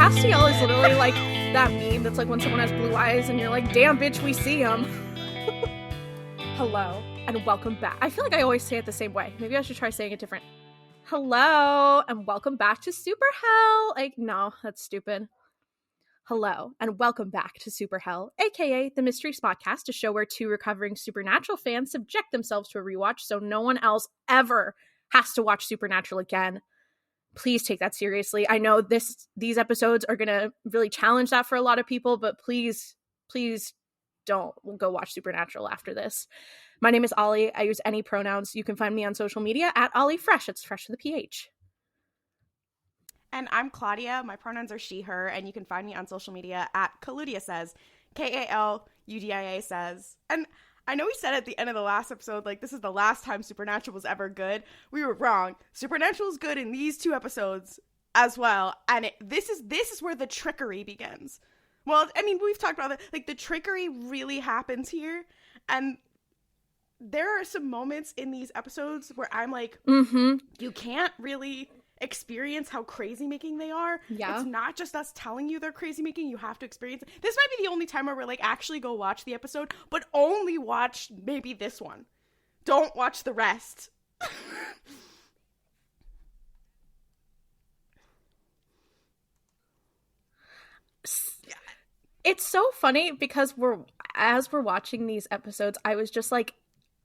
Castiel is literally like that meme that's like when someone has blue eyes and you're like, damn bitch, we see them. Hello and welcome back. I feel like I always say it the same way. Maybe I should try saying it different. Hello and welcome back to Super Hell. Like, no, that's stupid. Hello and welcome back to Super Hell, aka the Mystery Spotcast, a show where two recovering Supernatural fans subject themselves to a rewatch so no one else ever has to watch Supernatural again. Please take that seriously. I know these episodes are going to really challenge that for a lot of people, but please don't go watch Supernatural after this. My name is Ollie. I use any pronouns. You can find me on social media at Ollie Fresh. It's Fresh with a PH. And I'm Claudia. My pronouns are she, her, and you can find me on social media at Klaudia Says, K-A-L-U-D-I-A Says. And I know we said at the end of the last episode, like, this is the last time Supernatural was ever good. We were wrong. Supernatural is good in these two episodes as well. And this is where the trickery begins. Well, I mean, we've talked about that. Like, the trickery really happens here. And there are some moments in these episodes where I'm like, you can't really experience how crazy making they are. Yeah. It's not just us telling you they're crazy making, you have to experience it. This might be the only time where we're like, actually go watch the episode, but only watch maybe this one. Don't watch the rest. It's so funny because as we're watching these episodes, I was like,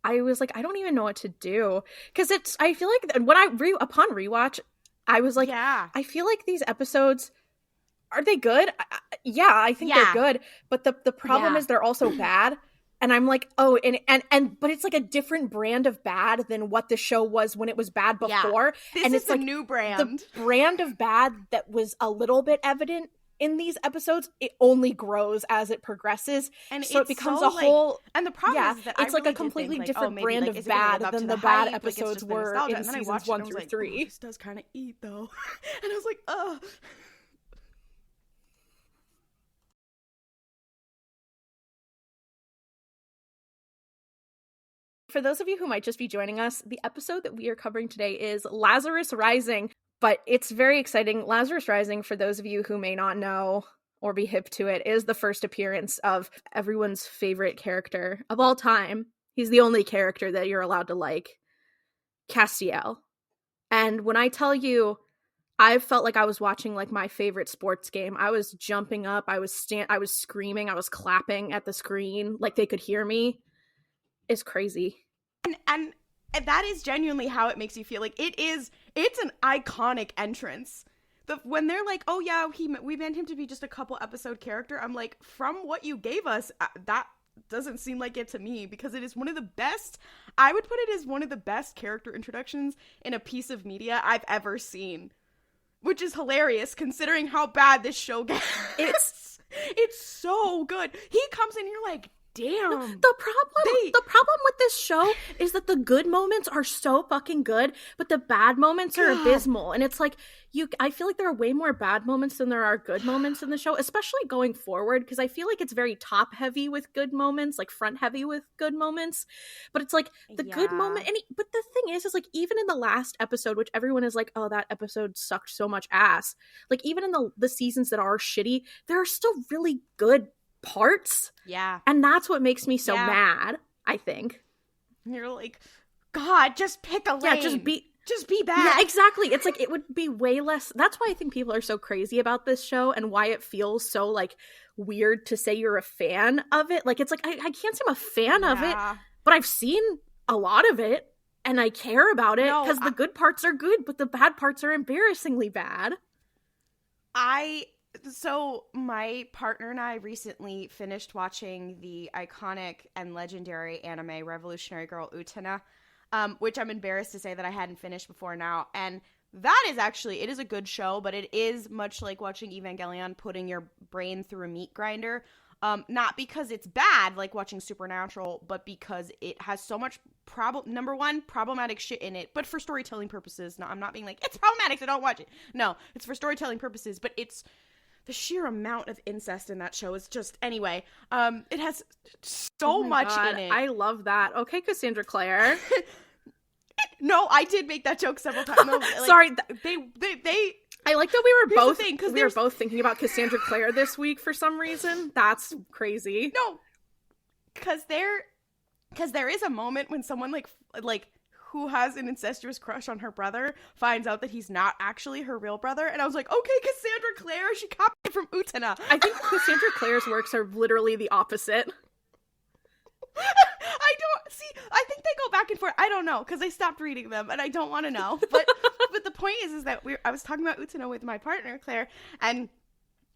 I don't even know what to do. Because I feel like when upon rewatch, I was like, yeah. I feel like these episodes, are they good? Yeah, I think they're good. But the problem is they're also bad. And I'm like, oh, but it's like a different brand of bad than what the show was when it was bad before. This and is it's like a new brand. The brand of bad that was a little bit evident in these episodes, it only grows as it progresses, and so it becomes a whole. And the problem is that it's like a completely different brand of bad than the bad episodes were in seasons 1 through 3. This does kind of eat though, and I was like, ugh. For those of you who might just be joining us, the episode that we are covering today is Lazarus Rising. But it's very exciting. Lazarus Rising, for those of you who may not know or be hip to it, is the first appearance of everyone's favorite character of all time. He's the only character that you're allowed to like, Castiel. And when I tell you, I felt like I was watching like my favorite sports game. I was jumping up, I was screaming, I was clapping at the screen like they could hear me. It's crazy. And that is genuinely how it makes you feel. Like, it's an iconic entrance. When they're like, oh yeah, we meant him to be just a couple episode character, I'm like, from what you gave us, that doesn't seem like it to me, because it is one of the best, I would put it as one of the best character introductions in a piece of media I've ever seen. Which is hilarious, considering how bad this show gets. It's so good. He comes in, you're like, damn. The problem with this show is that the good moments are so fucking good, but the bad moments are abysmal. And it's like, I feel like there are way more bad moments than there are good moments in the show, especially going forward, because I feel like it's very top heavy with good moments, like front heavy with good moments. But it's like the good moment. But the thing is like, even in the last episode, which everyone is like, oh, that episode sucked so much ass. Like, even in the seasons that are shitty, there are still really good parts. Yeah. And that's what makes me so mad, I think. You're like, God, just pick a lane. Yeah, just be bad. Yeah, exactly. It's like, it would be way less. That's why I think people are so crazy about this show and why it feels so like weird to say you're a fan of it. Like, it's like, I can't say I'm a fan of it, but I've seen a lot of it and I care about it because the good parts are good, but the bad parts are embarrassingly bad. So my partner and I recently finished watching the iconic and legendary anime Revolutionary Girl Utena, which I'm embarrassed to say that I hadn't finished before now. And that is actually, it is a good show, but it is much like watching Evangelion, putting your brain through a meat grinder. Not because it's bad, like watching Supernatural, but because it has so much number one, problematic shit in it, but for storytelling purposes. No, I'm not being like, it's problematic, so don't watch it. No, it's for storytelling purposes, but it's the sheer amount of incest in that show is just, anyway, it has so much in it. I love that. Okay, Cassandra Clare. No, I did make that joke several times. No, like, sorry. They I like that we were Here's both thinking about Cassandra Clare this week for some reason. That's crazy. No, because there is a moment when someone like who has an incestuous crush on her brother finds out that he's not actually her real brother, and I was like, okay, Cassandra Clare, she copied from Utena. I think Cassandra Clare's works are literally the opposite. I think they go back and forth. I don't know, because I stopped reading them and I don't want to know. But the point is that I was talking about Utena with my partner Claire, and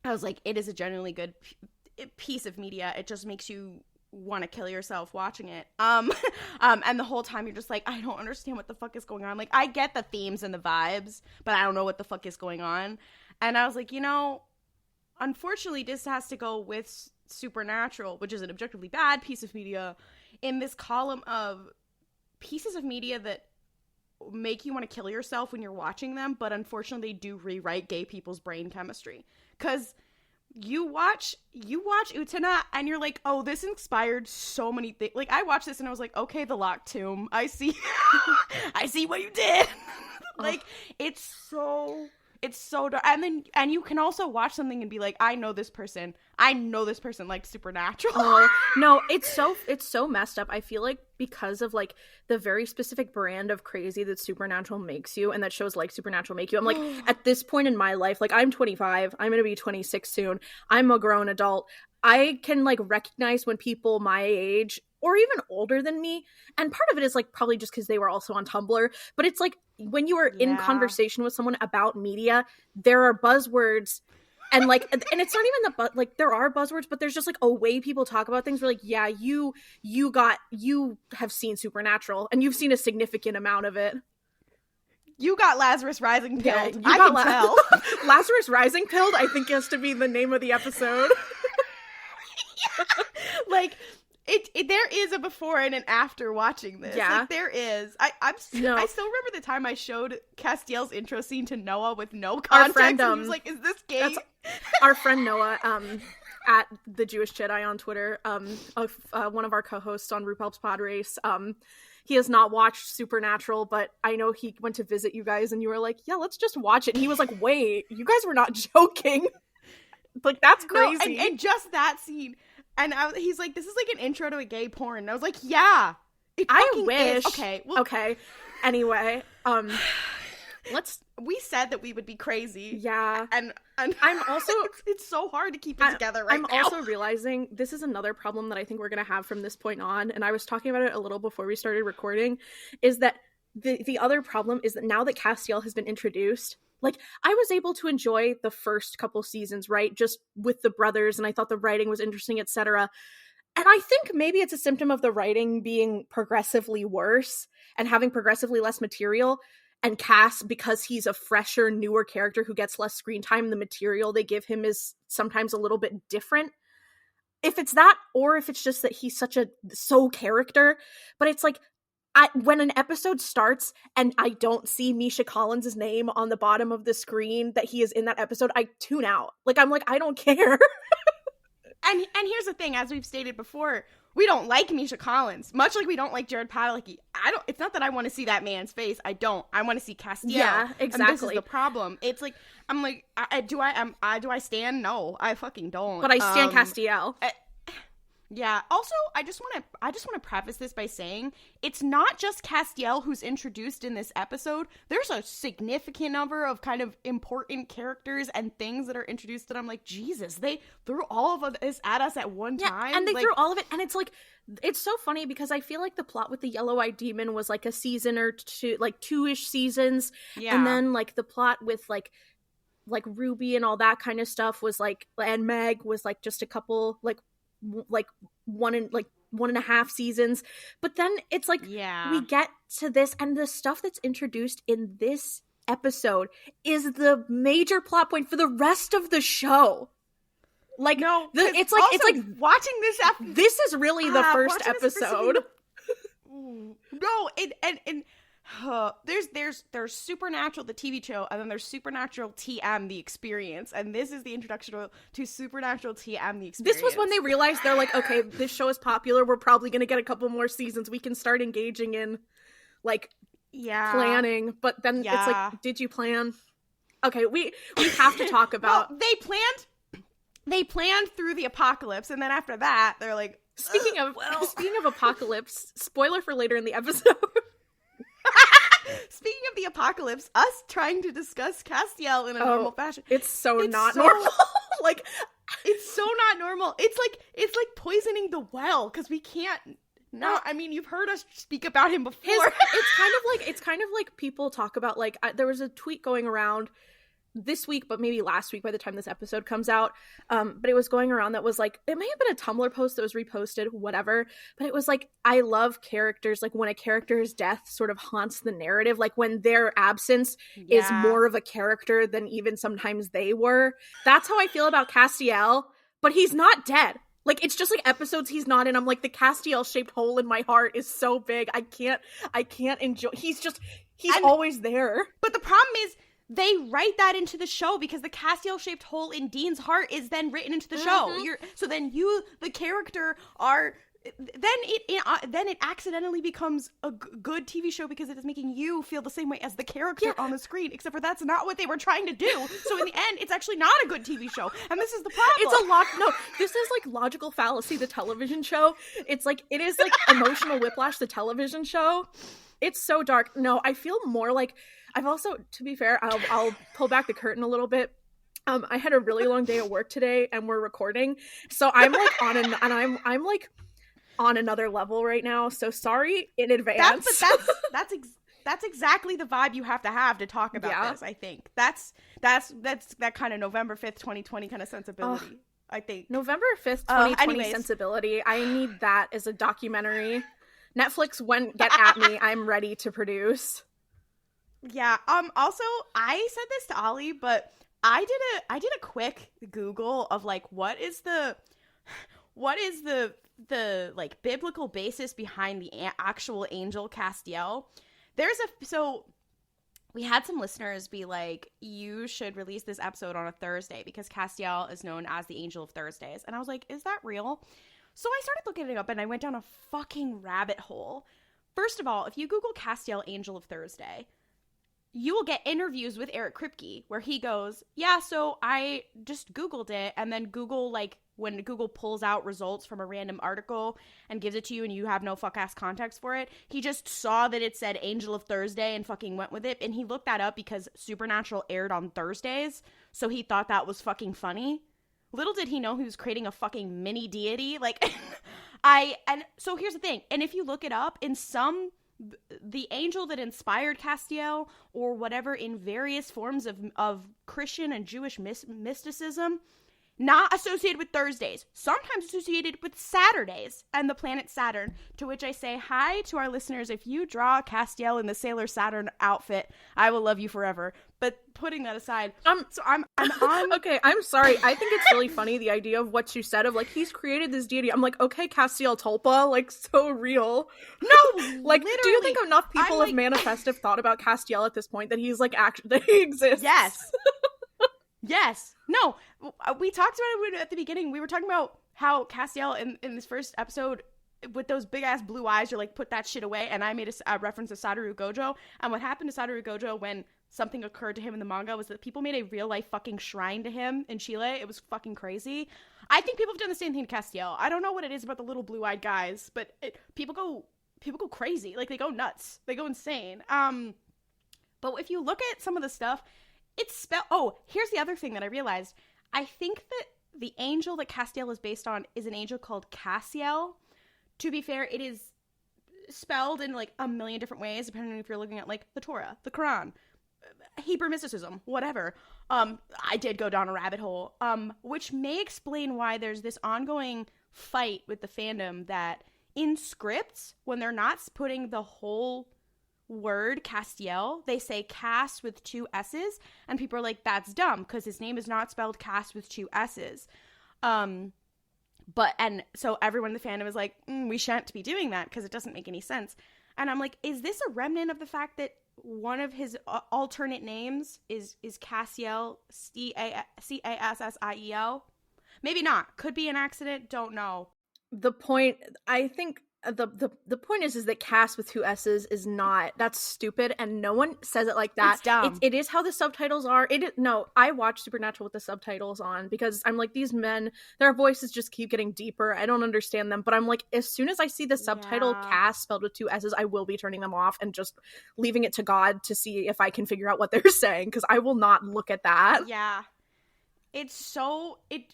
I was like, it is a genuinely good piece of media. It just makes you want to kill yourself watching it. And the whole time you're just like, I don't understand what the fuck is going on. Like, I get the themes and the vibes, but I don't know what the fuck is going on. And I was like, unfortunately, this has to go with Supernatural, which is an objectively bad piece of media, in this column of pieces of media that make you want to kill yourself when you're watching them, but unfortunately they do rewrite gay people's brain chemistry. Because you watch Utena and you're like, oh, this inspired so many things. Like, I watched this and I was like, okay, the locked tomb, I see I see what you did. Like, it's so dark. And you can also watch something and be like, I know this person likes Supernatural. Oh no, it's so messed up. I feel like because of like the very specific brand of crazy that Supernatural makes you, and that shows like Supernatural make you, I'm like, at this point in my life, like, I'm 25, I'm gonna be 26 soon, I'm a grown adult, I can like recognize when people my age or even older than me, and part of it is like probably just because they were also on Tumblr, but it's like when you are in conversation with someone about media, there are buzzwords, and like, and it's not even like there are buzzwords, but there's just like a way people talk about things. We're like, yeah, you have seen Supernatural, and you've seen a significant amount of it. You got Lazarus Rising-pilled. Yeah, I can tell. Lazarus Rising-pilled, I think, has to be the name of the episode. Like, there is a before and an after watching this. Yeah. Like, there is. I still remember the time I showed Castiel's intro scene to Noah with no context. And he was like, is this gay? Our friend Noah, at the Jewish Jedi on Twitter, one of our co-hosts on RuPaul's Pod Race, he has not watched Supernatural, but I know he went to visit you guys and you were like, yeah, let's just watch it. And he was like, wait, you guys were not joking. Like, that's crazy. No, and just that scene. And he's like, this is like an intro to a gay porn. And I was like, yeah. I wish. Is. Okay. Well, okay. Anyway, we said that we would be crazy. Yeah. And I'm also, it's so hard to keep it together right now. I'm also realizing this is another problem that I think we're going to have from this point on. And I was talking about it a little before we started recording, is that the other problem is that now that Castiel has been introduced, like, I was able to enjoy the first couple seasons, right? Just with the brothers, and I thought the writing was interesting, etc. And I think maybe it's a symptom of the writing being progressively worse and having progressively less material. And Cass, because he's a fresher, newer character who gets less screen time, the material they give him is sometimes a little bit different. If it's that, or if it's just that he's such a character. But it's like, when an episode starts and I don't see Misha Collins' name on the bottom of the screen that he is in that episode, I tune out. Like, I'm like, I don't care. And here's the thing, as we've stated before, we don't like Misha Collins, much like we don't like Jared Padalecki. It's not that I want to see that man's face. I don't. I want to see Castiel. Yeah, exactly. And this is the problem. It's like, I'm like, do I stand? No, I fucking don't. But I stand Castiel. Yeah. Also, I just want to preface this by saying it's not just Castiel who's introduced in this episode. There's a significant number of kind of important characters and things that are introduced that I'm like, Jesus, they threw all of this at us at one time. And they threw all of it, and it's like, it's so funny because I feel like the plot with the yellow-eyed demon was like a season or two, like 2-ish seasons. Yeah. And then like the plot with like Ruby and all that kind of stuff was like, and Meg was like just a couple, like 1.5 seasons. But then it's like, we get to this, and the stuff that's introduced in this episode is the major plot point for the rest of the show. Like, no, it's like watching this this is really the first episode. No, there's Supernatural, the TV show, and then there's Supernatural TM, the experience, and this is the introduction to Supernatural TM, the experience. This was when they realized, they're like, okay, this show is popular, we're probably gonna get a couple more seasons, we can start engaging in, like, planning. But then it's like, did you plan? Okay, we have to talk about. Well, they planned through the apocalypse, and then after that, they're like, speaking of apocalypse, spoiler for later in the episode. Speaking of the apocalypse, us trying to discuss Castiel in a normal fashion. It's not normal. Like, it's so not normal. It's like poisoning the well, because we can't. No, I mean, you've heard us speak about him before. It's kind of like people talk about, like, there was a tweet going around this week, but maybe last week by the time this episode comes out. But it was going around that was like, it may have been a Tumblr post that was reposted, whatever. But it was like, I love characters, like when a character's death sort of haunts the narrative, like when their absence is more of a character than even sometimes they were. That's how I feel about Castiel, but he's not dead. Like, it's just like episodes he's not in. I'm like, the Castiel-shaped hole in my heart is so big. I can't enjoy. He's always there. But the problem is, they write that into the show because the Castiel-shaped hole in Dean's heart is then written into the show. So then you, the character, are... Then it accidentally becomes a good TV show because it is making you feel the same way as the character on the screen, except for that's not what they were trying to do. So in the end, it's actually not a good TV show, and this is the problem. This is like Logical Fallacy, the television show. It is like Emotional Whiplash, the television show. It's so dark. No, I feel more like, I've also, to be fair, I'll pull back the curtain a little bit. I had a really long day at work today, and we're recording, so I'm like I'm like on another level right now, so sorry in advance. That's exactly the vibe you have to talk about this. I think that's that kind of November 5th 2020 kind of sensibility. I think November 5th 2020 sensibility. I need that as a documentary. Netflix, get at me. I'm ready to produce. Yeah. Also, I said this to Ollie, but I did a quick Google of like what is the like biblical basis behind the actual angel Castiel. So we had some listeners be like, you should release this episode on a Thursday because Castiel is known as the angel of Thursdays. And I was like, is that real? So I started looking it up and I went down a fucking rabbit hole. First of all, if you Google Castiel Angel of Thursday, you will get interviews with Eric Kripke where he goes, yeah, so I just Googled it, and then Google, like, when Google pulls out results from a random article and gives it to you and you have no fuck-ass context for it, he just saw that it said Angel of Thursday and fucking went with it, and he looked that up because Supernatural aired on Thursdays, so he thought that was fucking funny. Little did he know he was creating a fucking mini deity, like, and so here's the thing, and if you look it up, the angel that inspired Castiel, or whatever, in various forms of Christian and Jewish mysticism, not associated with Thursdays, sometimes associated with Saturdays and the planet Saturn, to which I say hi to our listeners. If you draw Castiel in the Sailor Saturn outfit, I will love you forever. But putting that aside, so I'm on... Okay, I'm sorry. I think it's really funny, the idea of what you said of, like, he's created this deity. I'm like, okay, Castiel tulpa, like, so real. No, like, do you think enough people of Manifest have thought about Castiel at this point that he's, like, that he exists? Yes. Yes. No, we talked about it at the beginning. We were talking about how Castiel in this first episode with those big ass blue eyes, you're like, put that shit away. And I made a reference to Satoru Gojo. And what happened to Satoru Gojo when something occurred to him in the manga was that people made a real life fucking shrine to him in Chile. It was fucking crazy. I think people have done the same thing to Castiel. I don't know what it is about the little blue eyed guys, but people go crazy. Like, they go nuts. They go insane. But if you look at some of the stuff, here's the other thing that I realized. I think that the angel that Castiel is based on is an angel called Castiel. To be fair, it is spelled in like a million different ways, depending on if you're looking at like the Torah, the Quran, Hebrew mysticism, whatever. I did go down a rabbit hole, which may explain why there's this ongoing fight with the fandom that in scripts, when they're not putting the whole word Castiel, they say Cas with two S's, and people are like, that's dumb because his name is not spelled Cas with two S's. And so everyone in the fandom is like, we shan't be doing that because it doesn't make any sense. And I'm like, is this a remnant of the fact that one of his alternate names is Castiel, Cassiel? Maybe not. Could be an accident. Don't know. The point, I think the point is that Cass with 2 S's is not, that's stupid, and no one says it like that. It's dumb. It is how the subtitles are. No, I watch Supernatural with the subtitles on because I'm like, these men, their voices just keep getting deeper. I don't understand them, but I'm like, as soon as I see the subtitle Cass spelled with 2 S's, I will be turning them off and just leaving it to God to see if I can figure out what they're saying, because I will not look at that. Yeah. It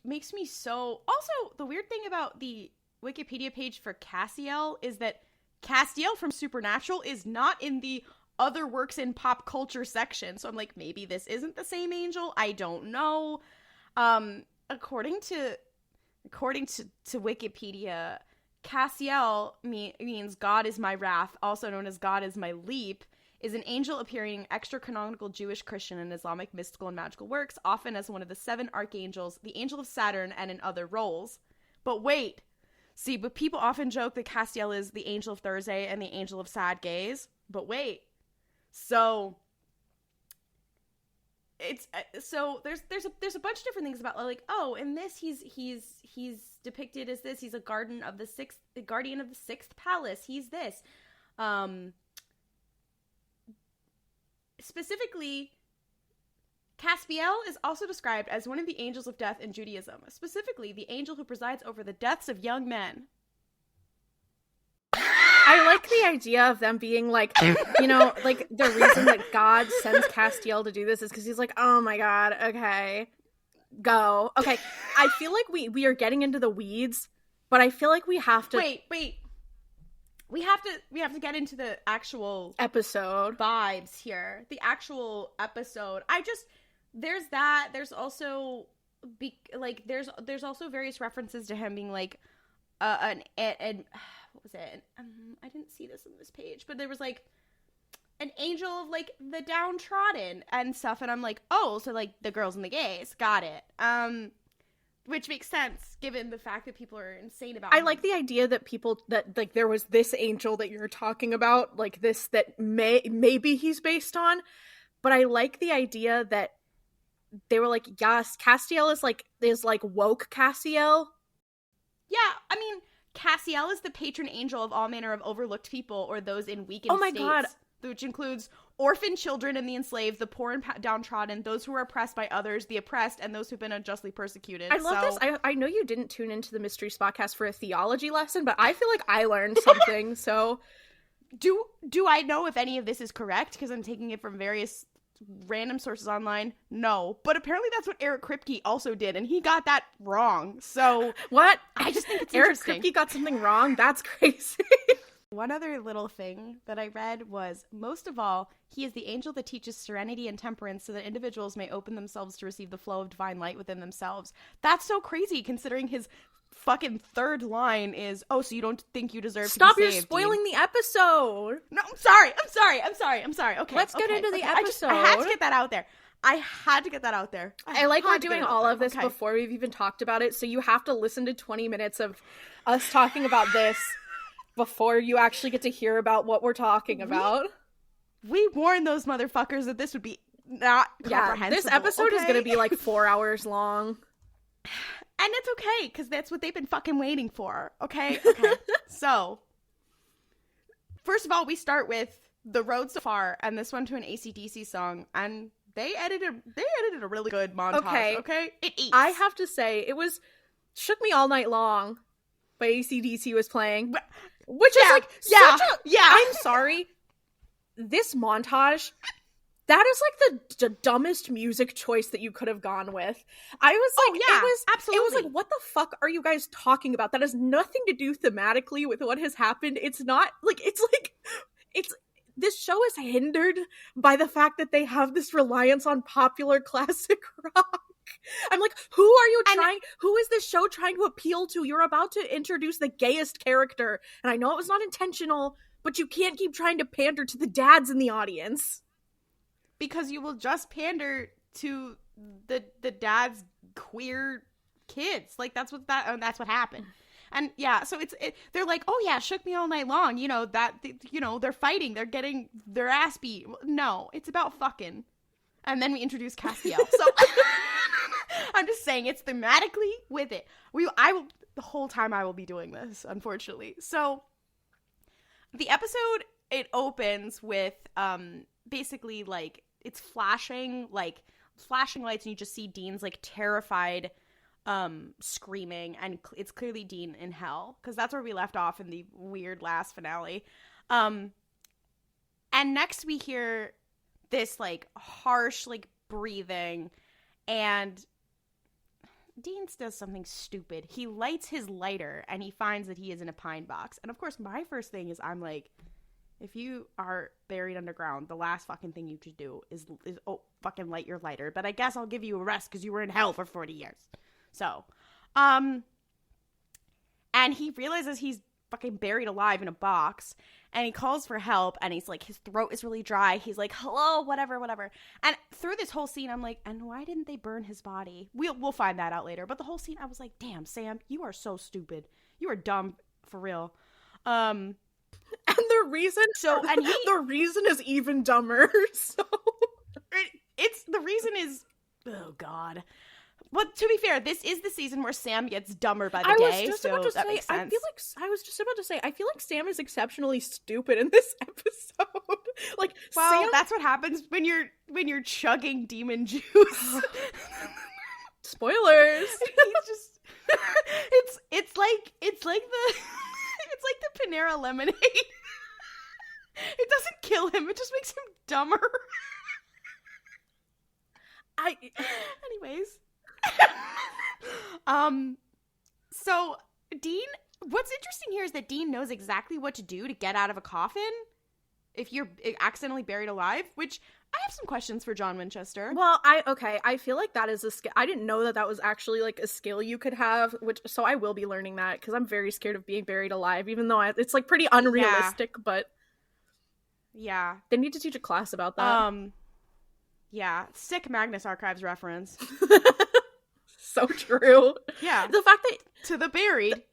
makes me so... Also, the weird thing about the Wikipedia page for Castiel is that Castiel from Supernatural is not in the other works in pop culture section. So I'm like, maybe this isn't the same angel. I don't know. According to Wikipedia, Castiel means God is my wrath, also known as God is my leap, is an angel appearing in extra-canonical Jewish, Christian, and Islamic mystical and magical works, often as one of the 7 archangels, the angel of Saturn, and in other roles. But wait. See, but people often joke that Castiel is the angel of Thursday and the angel of sad gaze. But wait. So it's so there's a bunch of different things about, like, oh, in this he's depicted as this. He's a guardian of the 6th palace. He's this. Specifically, Castiel is also described as one of the angels of death in Judaism, specifically the angel who presides over the deaths of young men. I like the idea of them being like, you know, like the reason that God sends Castiel to do this is because he's like, oh my God, okay, go. Okay, I feel like we are getting into the weeds, but I feel like we have to... Wait. We have to get into the actual episode vibes here. The actual episode. There's that. There's also there's also various references to him being like what was it? I didn't see this on this page, but there was like an angel of like the downtrodden and stuff, and I'm like, oh, so like the girls and the gays, got it. Which makes sense given the fact that people are insane about him. I like the idea that like there was this angel that you're talking about, like this that maybe he's based on, but I like the idea that they were like, yes, Castiel is like woke Castiel. Yeah, I mean, Castiel is the patron angel of all manner of overlooked people or those in weakened states. God. Which includes orphan children and the enslaved, the poor and downtrodden, those who are oppressed by others, the oppressed, and those who've been unjustly persecuted. I love this. I know you didn't tune into the Mystery Spotcast for a theology lesson, but I feel like I learned something, so... Do I know if any of this is correct? Because I'm taking it from various random sources online. No. But apparently that's what Eric Kripke also did, and he got that wrong. So... What? I just think it's Eric interesting. Kripke got something wrong? That's crazy. One other little thing that I read was, most of all, he is the angel that teaches serenity and temperance so that individuals may open themselves to receive the flow of divine light within themselves. That's so crazy, considering his fucking third line is, oh, so you don't think you deserve Stop, to be saved. You're spoiling the episode. No, I'm sorry. Okay. Let's get into the episode. I had to get that out there. I like we're doing all of this before we've even talked about it, so you have to listen to 20 minutes of us talking about this before you actually get to hear about what we're talking about. We warned those motherfuckers that this would be not comprehensible. This episode is going to be like 4 hours long. And it's okay, because that's what they've been fucking waiting for. Okay. So, first of all, we start with The Road So Far, and this one to an AC/DC song, and they edited a really good montage, okay? It eats. I have to say, it was Shook Me All Night Long by AC/DC was playing. Which is like I'm sorry. This montage, that is like the dumbest music choice that you could have gone with. I was like, absolutely. It was like, what the fuck are you guys talking about? That has nothing to do thematically with what has happened. It's not like this show is hindered by the fact that they have this reliance on popular classic rock. I'm like, who is this show trying to appeal to? You're about to introduce the gayest character, and I know it was not intentional, but you can't keep trying to pander to the dads in the audience. Because you will just pander to the dad's queer kids. Like, that's what happened. And yeah, so they're like, oh yeah, Shook Me All Night Long, they're fighting, they're getting their ass beat. No, it's about fucking. And then we introduce Castiel. So I'm just saying, it's thematically with it. The whole time I will be doing this, unfortunately. So the episode, it opens with basically like it's flashing lights, and you just see Dean's like terrified screaming, and it's clearly Dean in hell, because that's where we left off in the weird last finale. And next we hear this like harsh like breathing, and Dean does something stupid. He lights his lighter and he finds that he is in a pine box. And of course my first thing is, I'm like, if you are buried underground, the last fucking thing you should do is fucking light your lighter. But I guess I'll give you a rest because you were in hell for 40 years. So, and he realizes he's fucking buried alive in a box, and he calls for help, and he's like, his throat is really dry. He's like, hello, whatever. And through this whole scene, I'm like, and why didn't they burn his body? We'll find that out later. But the whole scene, I was like, damn, Sam, you are so stupid. You are dumb for real. And the reason is even dumber. So the reason is, oh god. Well, to be fair, this is the season where Sam gets dumber by the day. I was just about to say, I feel like Sam is exceptionally stupid in this episode. Like, well, Sam... that's what happens when you're chugging demon juice. Spoilers. He's just it's like the Panera lemonade. It doesn't kill him, it just makes him dumber. Anyways. So Dean, what's interesting here is that Dean knows exactly what to do to get out of a coffin if you're accidentally buried alive, which I have some questions for John Winchester. Well, I feel like that is a skill. I didn't know that was actually like a skill you could have, so I will be learning that, because I'm very scared of being buried alive, even though it's like pretty unrealistic, but yeah. They need to teach a class about that. Yeah, sick Magnus Archives reference. So true. Yeah. The fact that... To the buried.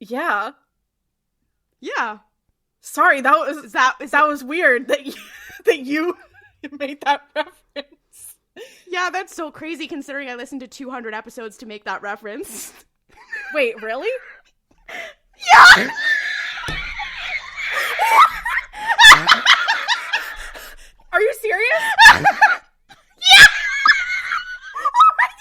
Yeah. Yeah. Sorry, that was weird that you made that reference. Yeah, that's so crazy considering I listened to 200 episodes to make that reference. Wait, really? Yeah! Are you serious? Yeah! Oh my god!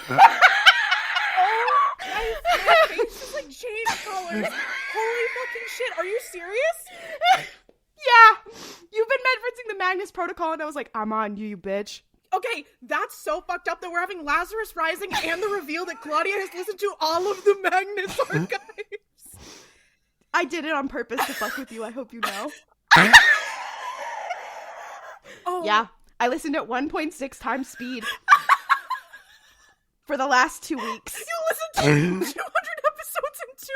Oh my face just like changed colors. Holy fucking shit, are you serious? Yeah! You've been referencing the Magnus Protocol, and I was like, I'm on you bitch. Okay, that's so fucked up that we're having Lazarus Rising and the reveal that Klaudia has listened to all of the Magnus archives. I did it on purpose to fuck with you, I hope you know. Oh. Yeah, I listened at 1.6 times speed. For the last 2 weeks. You listened to 200 episodes in 2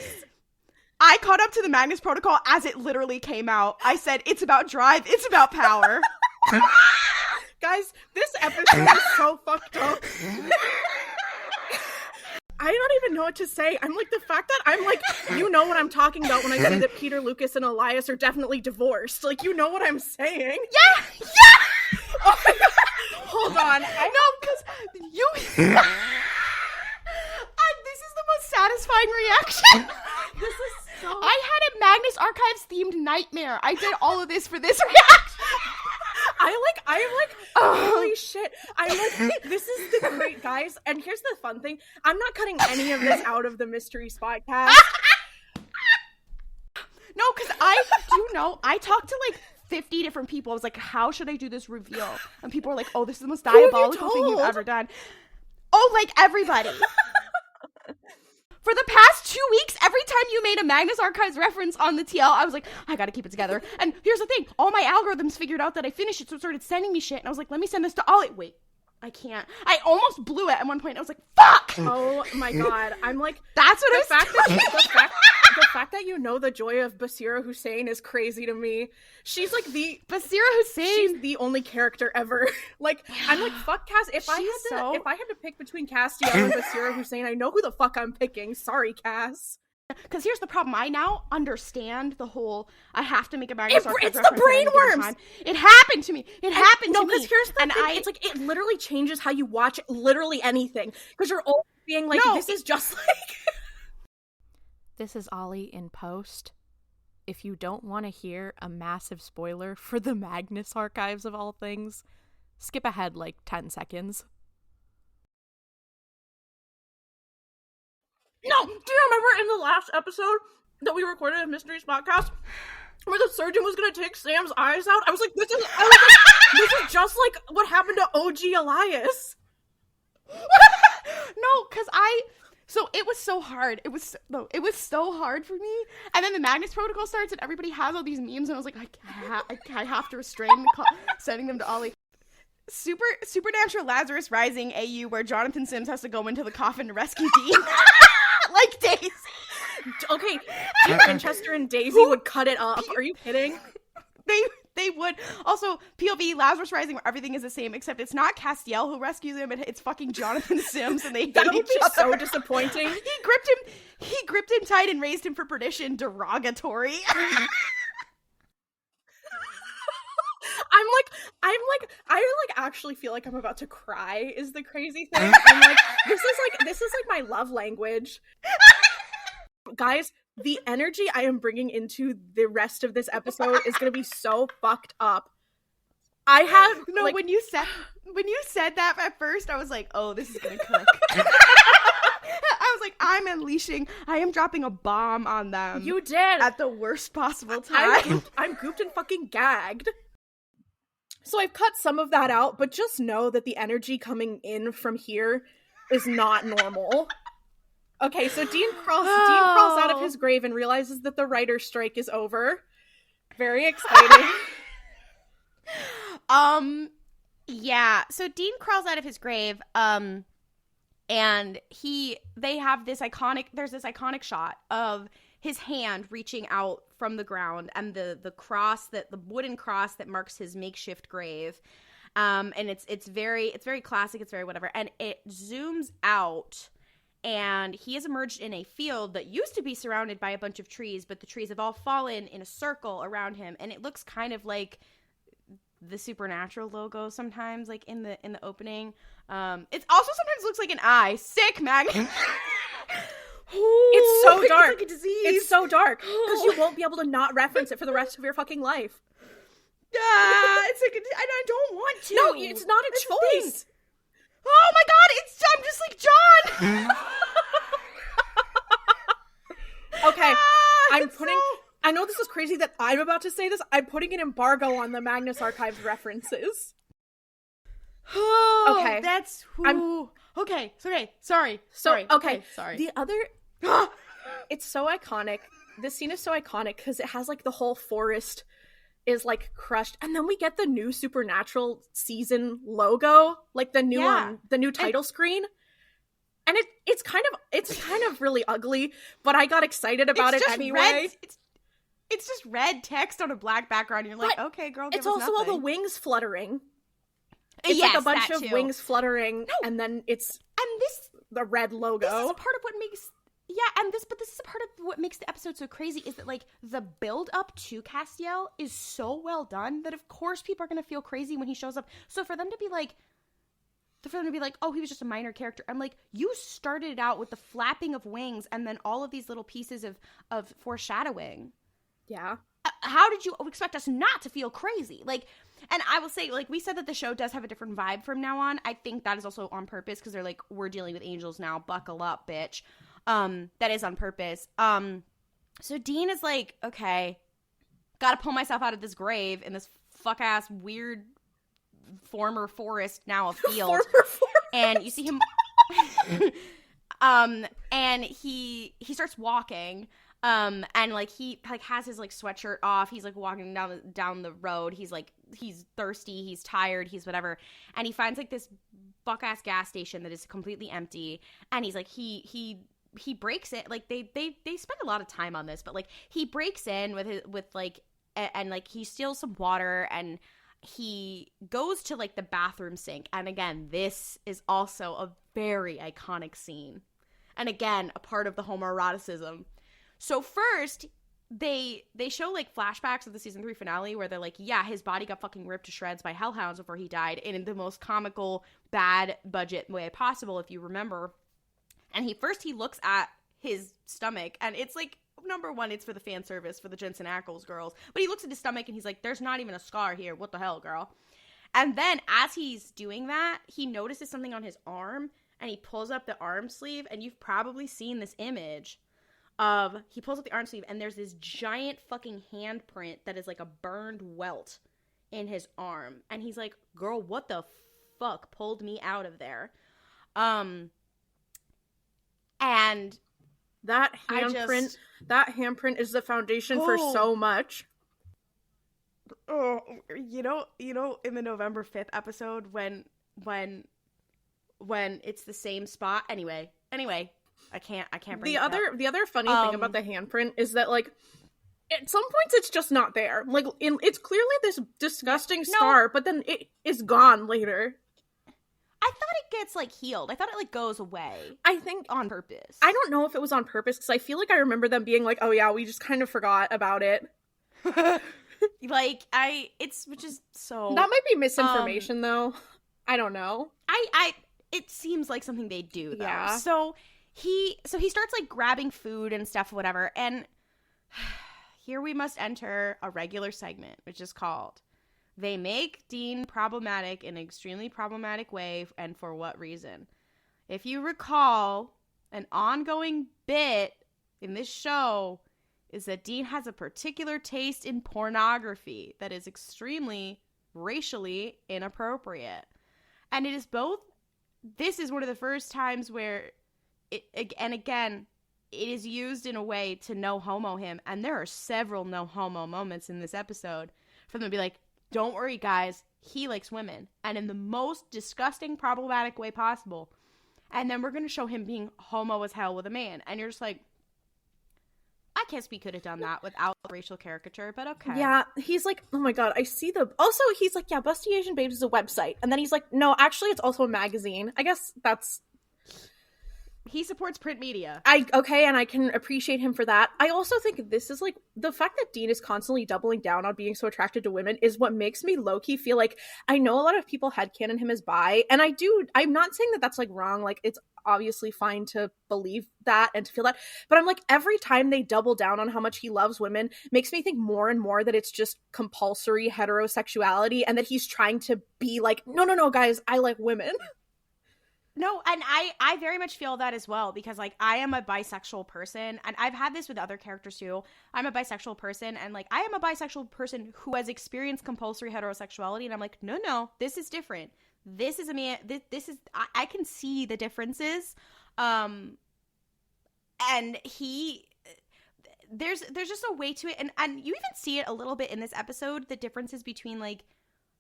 weeks? I caught up to the Magnus Protocol as it literally came out. I said, it's about drive, it's about power. Guys, this episode is so fucked up. I don't even know what to say. I'm like, the fact that I'm like, you know what I'm talking about when I say that Peter, Lucas, and Elias are definitely divorced. Like, you know what I'm saying? Yeah! Yeah! Oh my god. Hold on. I know, because you... this is the most satisfying reaction. This is so... I had a Magnus Archives themed nightmare. I did all of this for this reaction. I'm like, holy shit. I'm like, this is the great, guys. And here's the fun thing. I'm not cutting any of this out of the Mystery Spotcast. No, because I do know, I talked to like 50 different people. I was like, how should I do this reveal? And people were like, oh, this is the most diabolical thing you've ever done. Oh, like everybody. For the past 2 weeks, every time you made a Magnus Archives reference on the TL, I was like, I gotta keep it together. And here's the thing. All my algorithms figured out that I finished it, so it started sending me shit. And I was like, let me send this to Ollie. Wait, I can't. I almost blew it at one point. I was like, fuck! Oh my god. I'm like, that's what the fact that you know the joy of Basira Hussein is crazy to me. She's like the... Basira Hussein? She's the only character ever. Like, I'm like, fuck Cass. If I had to pick between Castiel and Basira Hussein, I know who the fuck I'm picking. Sorry, Cass. Because here's the problem. I now understand the whole, I have to make a Magnus Archive It's reference the brainworms! It happened to me. It happened to me. No, because here's the thing. It's like, it literally changes how you watch literally anything. Because you're always being like, this is just like... This is Ollie in post. If you don't want to hear a massive spoiler for the Magnus Archives of all things, skip ahead like 10 seconds. No! Do you remember in the last episode that we recorded of Mysteries Podcast where the surgeon was going to take Sam's eyes out? I was like, this is just like what happened to OG Elias. No, because so it was so hard. It was so hard for me. And then the Magnus Protocol starts and everybody has all these memes and I was like, I have to restrain sending them to Ollie. Supernatural Lazarus Rising AU where Jonathan Sims has to go into the coffin to rescue Dean. Like Daisy. Okay, Winchester and Daisy would cut it up. Are you kidding? They would. Also, POV, Lazarus Rising, where everything is the same, except it's not Castiel who rescues him, it's fucking Jonathan Sims, and they hate that would each be other. So disappointing. He gripped him tight and raised him for perdition, derogatory. I actually feel like I'm about to cry is the crazy thing. I'm like, this is like my love language. Guys, the energy I am bringing into the rest of this episode is going to be so fucked up. When you said that at first, I was like, oh, this is going to cook. I was like, I am dropping a bomb on them. You did. At the worst possible time. I'm gooped and fucking gagged. So I've cut some of that out, but just know that the energy coming in from here is not normal. Okay, so Dean crawls out of his grave and realizes that the writer's strike is over. Very exciting. Yeah. So Dean crawls out of his grave, and they have this iconic shot of his hand reaching out from the ground and the wooden cross that marks his makeshift grave. And it's very classic, it's very whatever. And it zooms out and he has emerged in a field that used to be surrounded by a bunch of trees, but the trees have all fallen in a circle around him, and it looks kind of like the Supernatural logo sometimes, like in the opening. It also sometimes looks like an eye. Sick, Mag. It's so dark. It's like a disease. It's so dark because you won't be able to not reference it for the rest of your fucking life. It's like I don't want to. No, it's not a choice. Oh my god, I'm just like John. Okay, I know this is crazy that I'm about to say this. I'm putting an embargo on the Magnus Archives references. Oh, okay. That's okay. Sorry. Okay. Sorry. The other it's so iconic. This scene is so iconic because it has like the whole forest is like crushed, and then we get the new Supernatural season logo, like the new one, the new title screen. And it's kind of really ugly, but I got excited about it anyway. It's just red text on a black background. You're like, okay, girl, give it's us also nothing. all the wings fluttering. It's yes, like a bunch of too. wings fluttering, and then it's the red logo. This is a part of what makes but this is a part of what makes the episode so crazy is that like the build up to Castiel is so well done that of course people are gonna feel crazy when he shows up. So for them to be like, oh, he was just a minor character. I'm like, you started out with the flapping of wings and then all of these little pieces of foreshadowing. Yeah. How did you expect us not to feel crazy? Like, and I will say, like, we said that the show does have a different vibe from now on. I think that is also on purpose because they're like, we're dealing with angels now. Buckle up, bitch. That is on purpose. So Dean is like, okay, gotta pull myself out of this grave in this fuck-ass weird former forest, now a field. And you see him and he starts walking and like he like has his like sweatshirt off. He's like walking down the road. He's thirsty, he's tired, he's whatever, and he finds like this buck ass gas station that is completely empty, and he's like he breaks it. Like they spend a lot of time on this, but like he breaks in with like and like he steals some water, and he goes to like the bathroom sink. And again, this is also a very iconic scene, and again a part of the homoeroticism So first, they show like flashbacks of the season 3 finale where they're like, yeah, his body got fucking ripped to shreds by hellhounds before he died in the most comical, bad budget way possible, if you remember. And he looks at his stomach, and it's like, number one, it's for the fan service for the Jensen Ackles girls, but he looks at his stomach and he's like, there's not even a scar here. What the hell, girl? And then as he's doing that, he notices something on his arm, and he pulls up the arm sleeve, and you've probably seen this image of, he pulls up the arm sleeve, and there's this giant fucking handprint that is like a burned welt in his arm. And he's like, girl, what the fuck pulled me out of there? And that handprint is the foundation for so much. Oh, you know, in the November 5th episode when it's the same spot. Anyway, I can't bring the other funny thing about the handprint is that, like, at some points it's just not there. Like, it's clearly this disgusting scar, but then it is gone later. I thought it gets, like, healed. I thought it, like, goes away. I think on purpose. I don't know if it was on purpose, because I feel like I remember them being like, oh yeah, we just kind of forgot about it. Like, which is so... That might be misinformation, though. I don't know. It seems like something they do, though. Yeah. So he starts, like, grabbing food and stuff, whatever, and here we must enter a regular segment, which is called They Make Dean Problematic in an Extremely Problematic Way, and for what reason? If you recall, an ongoing bit in this show is that Dean has a particular taste in pornography that is extremely racially inappropriate. And it is both, this is one of the first times where, it is used in a way to no homo him. And there are several no homo moments in this episode for them to be like, don't worry, guys, he likes women. And in the most disgusting, problematic way possible. And then we're going to show him being homo as hell with a man. And you're just like, I guess we could have done that without racial caricature, but okay. Yeah, he's like, oh my god, I see the... Also, he's like, yeah, Busty Asian Babes is a website. And then he's like, no, actually, it's also a magazine. I guess that's... He supports print media. And I can appreciate him for that. I also think this is, like, the fact that Dean is constantly doubling down on being so attracted to women is what makes me low-key feel like, I know a lot of people headcanon him as bi, and I'm not saying that that's, like, wrong, like, it's obviously fine to believe that and to feel that, but I'm like, every time they double down on how much he loves women makes me think more and more that it's just compulsory heterosexuality, and that he's trying to be like, no, guys, I like women. No, and I very much feel that as well, because, like, I am a bisexual person, and I've had this with other characters too. I'm a bisexual person, and, like, I am a bisexual person who has experienced compulsory heterosexuality, and I'm like, no, this is different. This is a man, this is, I can see the differences, and there's just a way to it, and you even see it a little bit in this episode, the differences between, like,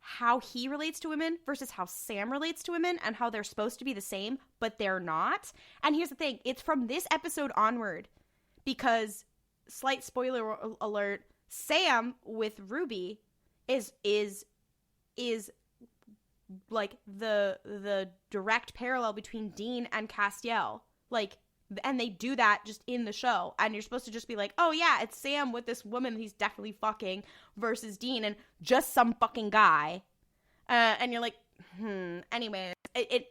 how he relates to women versus how Sam relates to women, and how they're supposed to be the same, but they're not. And here's the thing, it's from this episode onward, because, slight spoiler alert, Sam with Ruby is like the direct parallel between Dean and Castiel. Like, and they do that just in the show, and you're supposed to just be like, oh yeah, it's Sam with this woman he's definitely fucking versus Dean and just some fucking guy, and you're like, anyway,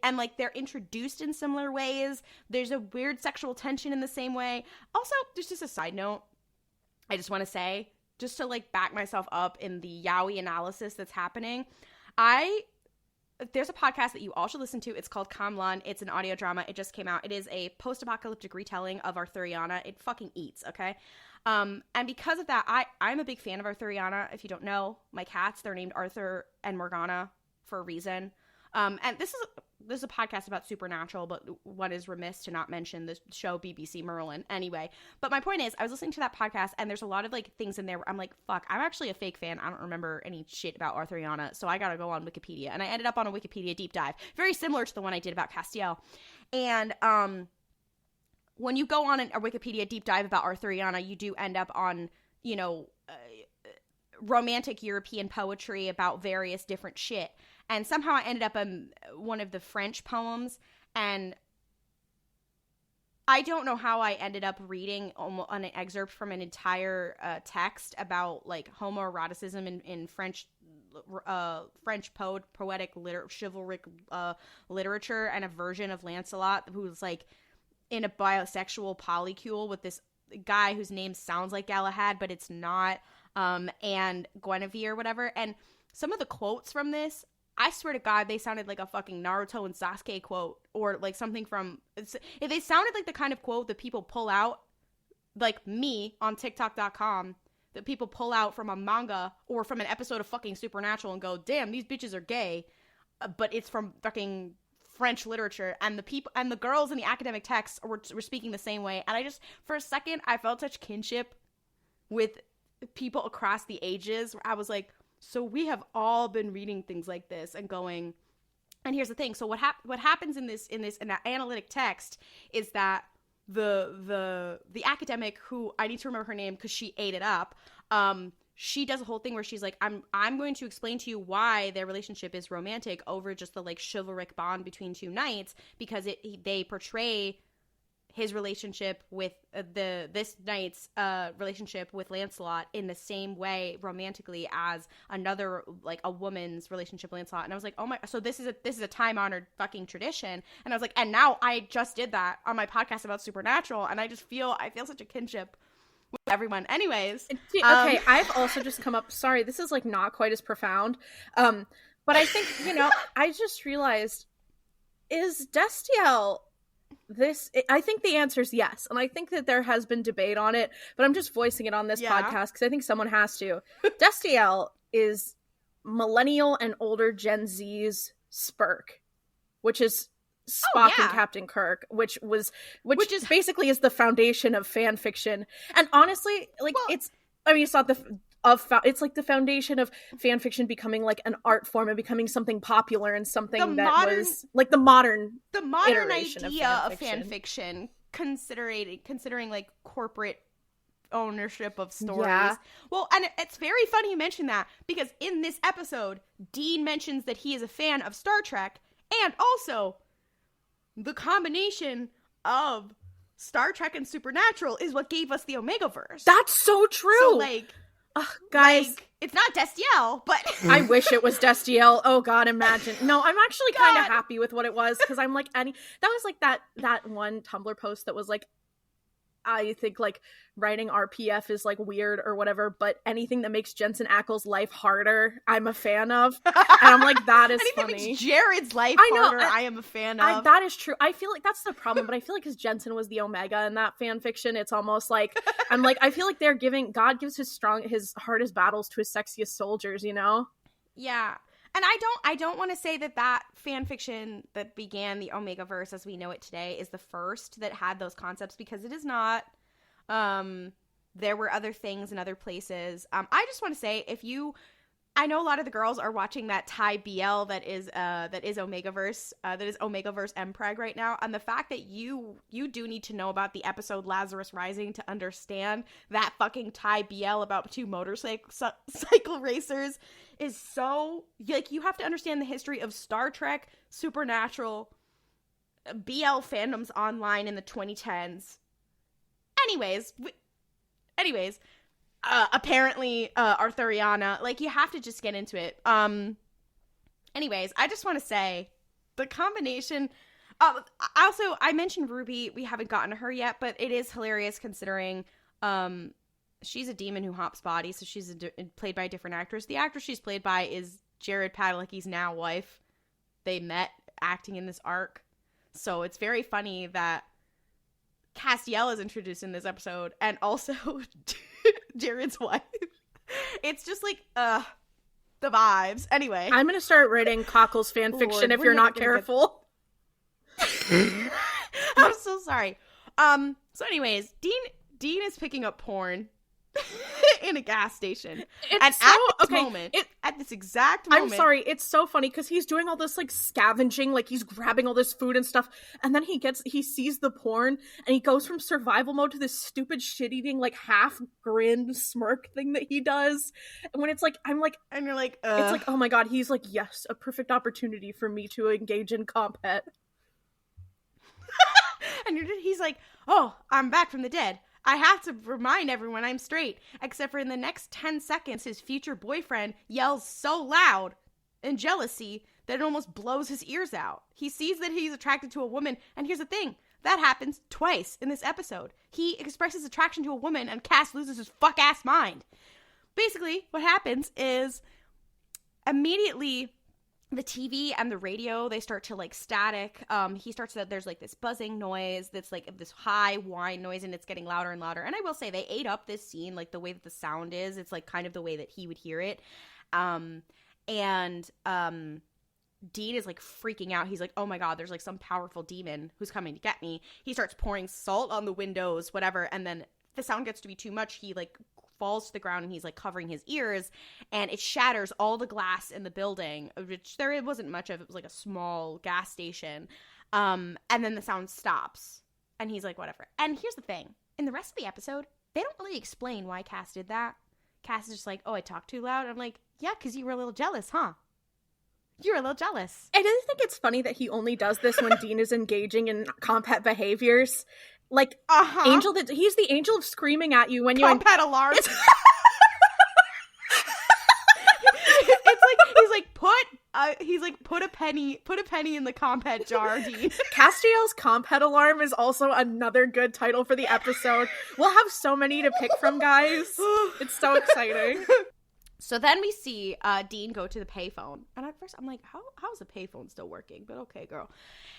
and like, they're introduced in similar ways. There's a weird sexual tension in the same way. Also, there's just a side note I just want to say, just to, like, back myself up in the yaoi analysis that's happening. There's a podcast that you all should listen to. It's called Kamlan. It's an audio drama. It just came out. It is a post-apocalyptic retelling of Arthuriana. It fucking eats, okay? And because of that, I'm a big fan of Arthuriana. If you don't know, my cats, they're named Arthur and Morgana for a reason. And this is a podcast about Supernatural, but one is remiss to not mention the show BBC Merlin. Anyway, but my point is, I was listening to that podcast, and there's a lot of, like, things in there where I'm like, fuck, I'm actually a fake fan. I don't remember any shit about Arthuriana, so I gotta go on Wikipedia. And I ended up on a Wikipedia deep dive, very similar to the one I did about Castiel. And when you go on a Wikipedia deep dive about Arthuriana, you do end up on, you know, romantic European poetry about various different shit. And somehow I ended up on one of the French poems, and I don't know how I ended up reading an excerpt from an entire text about like homoeroticism in French poetic chivalric literature, and a version of Lancelot who's like in a bisexual polycule with this guy whose name sounds like Galahad but it's not, and Guinevere or whatever. And some of the quotes from this, I swear to God, they sounded like a fucking Naruto and Sasuke quote, or like something from. They sounded like the kind of quote that people pull out, like me on TikTok.com, that people pull out from a manga or from an episode of fucking Supernatural and go, "Damn, these bitches are gay," but it's from fucking French literature, and the people and the girls in the academic texts were speaking the same way. And I just, for a second, I felt such kinship with people across the ages. I was like, so we have all been reading things like this and going, and here's the thing. So what happens in that analytic text is that the academic, who I need to remember her name because she ate it up, she does a whole thing where she's like, I'm going to explain to you why their relationship is romantic over just the like chivalric bond between two knights, because they portray his relationship with this knight's relationship with Lancelot in the same way romantically as another, like a woman's relationship with Lancelot. And I was like, oh my, so this is a time-honored fucking tradition. And I was like, and now I just did that on my podcast about Supernatural, and I feel such a kinship with everyone. Anyways, okay, I've also just come up, sorry, this is like not quite as profound, but I think, I just realized, is Castiel I think the answer is yes, and I think that there has been debate on it, but I'm just voicing it on this podcast because I think someone has to. Castiel is millennial and older Gen Z's Spurk, which is Spock and Captain Kirk, which is basically is the foundation of fan fiction. And honestly, like, it's not it's like the foundation of fan fiction becoming like an art form and becoming something popular and something was like the modern idea of fan fiction, considering like corporate ownership of stories. Yeah. Well, and it's very funny you mention that, because in this episode, Dean mentions that he is a fan of Star Trek, and also the combination of Star Trek and Supernatural is what gave us the Omegaverse. That's so true. So like, guys, like, it's not Castiel, but I wish it was Castiel. Oh God, imagine. No, I'm actually kind of happy with what it was, because I'm like, that was like that one Tumblr post that was like, I think like writing RPF is like weird or whatever, but anything that makes Jensen Ackles' life harder, I'm a fan of. And I'm like, that is anything funny. That makes Jared's life harder, I am a fan of. That is true. I feel like that's the problem, but I feel like because Jensen was the Omega in that fan fiction, it's almost like, I'm like, I feel like God gives his hardest battles to his sexiest soldiers, Yeah. And I don't want to say that fan fiction that began the Omegaverse as we know it today is the first that had those concepts, because it is not. There were other things in other places. I just want to say, I know a lot of the girls are watching that Thai BL that is Omegaverse, that is Omegaverse MPreg right now, and the fact that you do need to know about the episode Lazarus Rising to understand that fucking Thai BL about two motorcycle racers is so, like, you have to understand the history of Star Trek, Supernatural, BL fandoms online in the 2010s. Anyways, apparently Arthuriana, like, you have to just get into it. Anyways, I just want to say the combination. Also, I mentioned Ruby. We haven't gotten to her yet, but it is hilarious considering she's a demon who hops bodies, so she's played by a different actress. The actress she's played by is Jared Padalecki's now wife. They met acting in this arc, so it's very funny that Castiel is introduced in this episode, and also Jared's wife. It's just like, the vibes. Anyway. I'm gonna start writing Cockles fanfiction if you're not careful. I'm so sorry. So anyways, Dean is picking up porn in a gas station. At this exact moment. I'm sorry, it's so funny because he's doing all this like scavenging, like he's grabbing all this food and stuff, and then he sees the porn and he goes from survival mode to this stupid shit-eating like half grin smirk thing that he does. And when it's like, I'm like, and you're like, it's like, oh my God, he's like, yes, a perfect opportunity for me to engage in Comphet. And he's like, oh, I'm back from the dead. I have to remind everyone I'm straight. Except for in the next 10 seconds, his future boyfriend yells so loud in jealousy that it almost blows his ears out. He sees that he's attracted to a woman, and here's the thing. That happens twice in this episode. He expresses attraction to a woman, and Cass loses his fuck-ass mind. Basically, what happens is immediately the TV and the radio, they start to, like, static. He starts to, there's, like, this buzzing noise that's, like, this high whine noise, and it's getting louder and louder. And I will say, they ate up this scene, like, the way that the sound is. It's, like, kind of the way that he would hear it. Dean is, like, freaking out. He's like, oh my god, there's, like, some powerful demon who's coming to get me. He starts pouring salt on the windows, whatever, and then the sound gets to be too much. He, like, falls to the ground, and he's, like, covering his ears, and it shatters all the glass in the building, which there wasn't much of. It was, like, a small gas station. And then the sound stops, and he's like, whatever. And here's the thing. In the rest of the episode, they don't really explain why Cass did that. Cass is just like, oh, I talked too loud. I'm like, yeah, because you were a little jealous, huh? You're a little jealous. I do think it's funny that he only does this when Dean is engaging in Comphet behaviors. Like, angel that he's the angel of screaming at you when you Comphet alarms. It's like he's like put a penny in the Comphet jar, Dean. Castiel's Comphet alarm is also another good title for the episode. We'll have so many to pick from, guys. It's so exciting. So then we see Dean go to the payphone. And at first I'm like, how's the payphone still working? But okay, girl.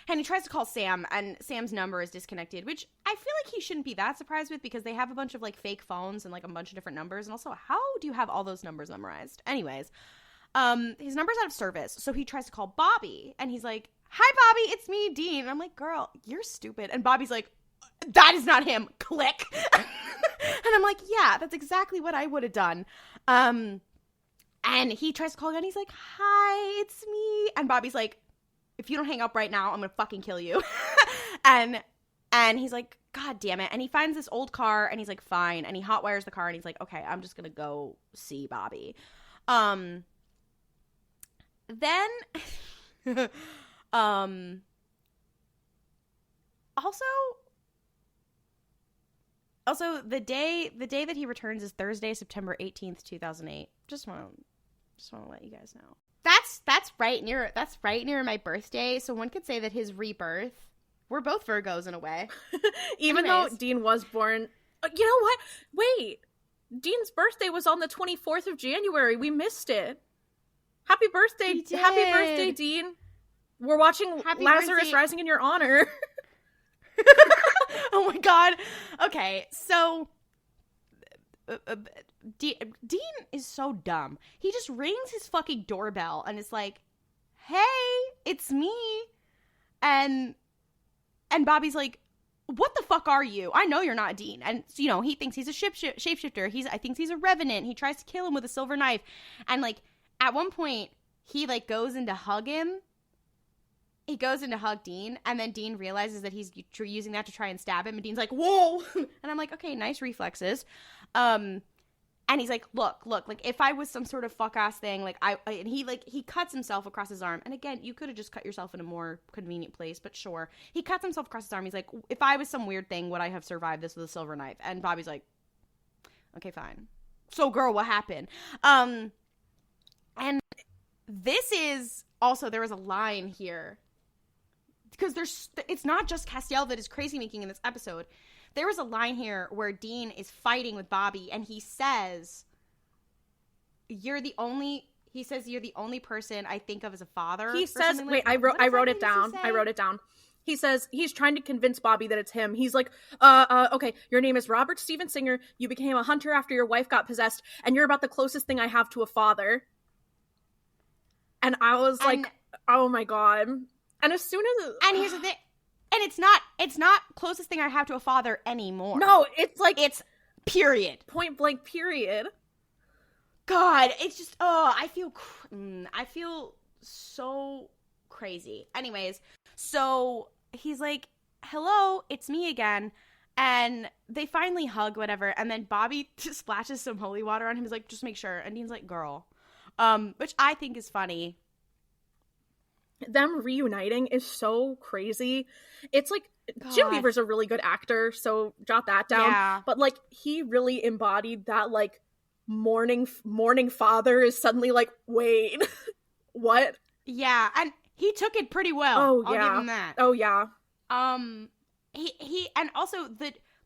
And he tries to call Sam, and Sam's number is disconnected, which I feel like he shouldn't be that surprised with because they have a bunch of, like, fake phones and, like, a bunch of different numbers. And also, how do you have all those numbers memorized? Anyways, his number's out of service. So he tries to call Bobby, and he's like, hi, Bobby, it's me, Dean. And I'm like, girl, you're stupid. And Bobby's like, that is not him. Click. And I'm like, yeah, that's exactly what I would have done. And he tries to call again. He's like, hi, it's me. And Bobby's like, if you don't hang up right now, I'm going to fucking kill you. and he's like, God damn it. And he finds this old car, and he's like, fine. And he hotwires the car, and he's like, okay, I'm just going to go see Bobby. Then, also the day that he returns is Thursday, September 18th, 2008. Just want to let you guys know. That's right near my birthday. So one could say that his rebirth, we're both Virgos in a way. Even though Dean was born, you know what? Wait, Dean's birthday was on the 24th of January. We missed it. Happy birthday, Dean. We're watching Lazarus Rising in your honor. Oh my god. Okay, so Dean is so dumb. He just rings his fucking doorbell and is like, hey, it's me. And Bobby's like, what the fuck are you? I know you're not Dean. And, you know, he thinks he's a shapeshifter. I think he's a revenant. He tries to kill him with a silver knife. And, like, at one point, he, like, goes in to hug him. He goes in to hug Dean, and then Dean realizes that he's using that to try and stab him, and Dean's like, whoa! And I'm like, okay, nice reflexes. And he's like, look, like, if I was some sort of fuck-ass thing, like, and he cuts himself across his arm. And again, you could have just cut yourself in a more convenient place, but sure. He cuts himself across his arm. He's like, if I was some weird thing, would I have survived this with a silver knife? And Bobby's like, okay, fine. So, girl, what happened? And this is, also, there was a line here. Because it's not just Castiel that is crazy making in this episode. There was a line here where Dean is fighting with Bobby, and he says, you're the only person I think of as a father. He says, wait, I wrote it down. He says, he's trying to convince Bobby that it's him. He's like, okay, your name is Robert Steven Singer. You became a hunter after your wife got possessed, and you're about the closest thing I have to a father. And I was like, oh my god. And as soon as... And here's the thing. And it's not closest thing I have to a father anymore. No, it's like... It's period. Point blank period. God, it's just... Oh, I feel so crazy. Anyways, so he's like, hello, it's me again. And they finally hug, whatever. And then Bobby just splashes some holy water on him. He's like, just make sure. And Dean's like, girl. Which I think is funny. them reuniting is so crazy. It's like, God. Jim Beaver's a really good actor, so jot that down. Yeah. But like, he really embodied that like mourning father is suddenly like, wait, what? Yeah, and he took it pretty well. Oh, I'll yeah. give him that. Oh, yeah. He and also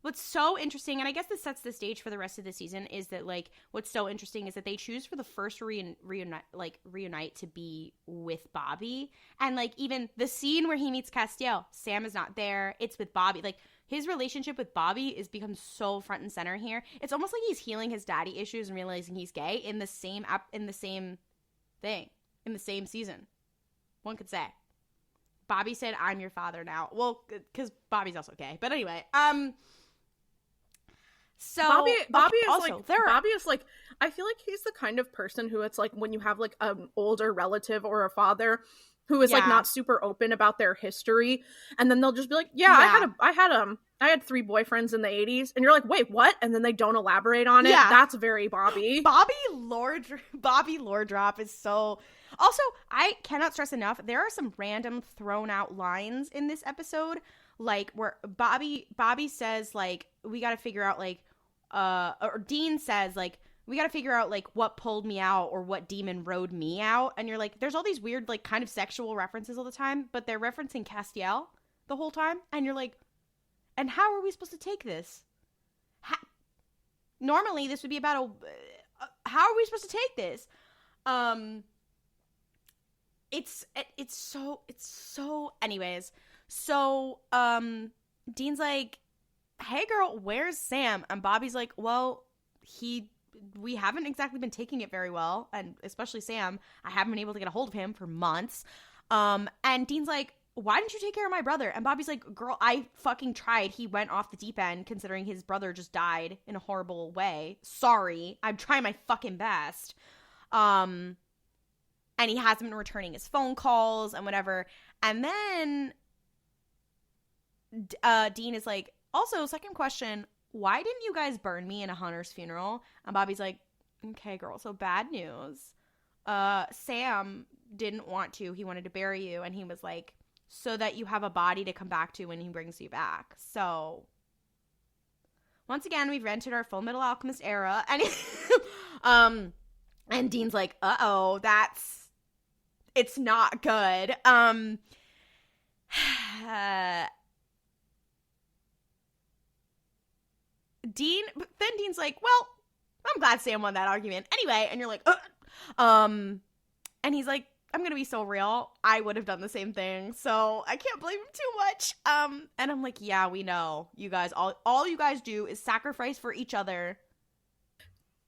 what's so interesting, and I guess this sets the stage for the rest of the season, is that like what's so interesting is that they choose for the first reunite to be with Bobby, and like even the scene where he meets Castiel, Sam is not there. It's with Bobby. Like his relationship with Bobby is become so front and center here. It's almost like he's healing his daddy issues and realizing he's gay in the same season. One could say. Bobby said, "I'm your father now." Well, because Bobby's also gay. But anyway, so Bobby is also, like, Bobby is like, I feel like he's the kind of person who it's like when you have like an older relative or a father who is like not super open about their history, and then they'll just be like, I had 3 boyfriends in the 80s, and you're like, wait, what? And then they don't elaborate on it. That's very Bobby. Bobby lore drop is so. Also, I cannot stress enough, there are some random thrown out lines in this episode, like where Bobby says like, we got to figure out like, or Dean says like, we got to figure out like what pulled me out or what demon rode me out. And you're like, there's all these weird like kind of sexual references all the time, but they're referencing Castiel the whole time. And you're like, and how are we supposed to take this? Normally this would be about how are we supposed to take this? It's so anyways. So Dean's like, hey girl, where's Sam? And Bobby's like, well, we haven't exactly been taking it very well, and especially Sam, I haven't been able to get a hold of him for months. And Dean's like, why didn't you take care of my brother? And Bobby's like, girl, I fucking tried. He went off the deep end considering his brother just died in a horrible way. Sorry, I'm trying my fucking best. And he hasn't been returning his phone calls and whatever. And then Dean is like, also, second question, why didn't you guys burn me in a Hunter's funeral? And Bobby's like, okay, girl, so bad news. Sam didn't want to. He wanted to bury you. And he was like, so that you have a body to come back to when he brings you back. So once again, we've rented our Full Metal Alchemist era. And and Dean's like, uh-oh, it's not good. Dean's like, well, I'm glad Sam won that argument. Anyway, and you're like, and he's like, I'm gonna be so real. I would have done the same thing, so I can't blame him too much. And I'm like, yeah, we know. You guys, all you guys do is sacrifice for each other.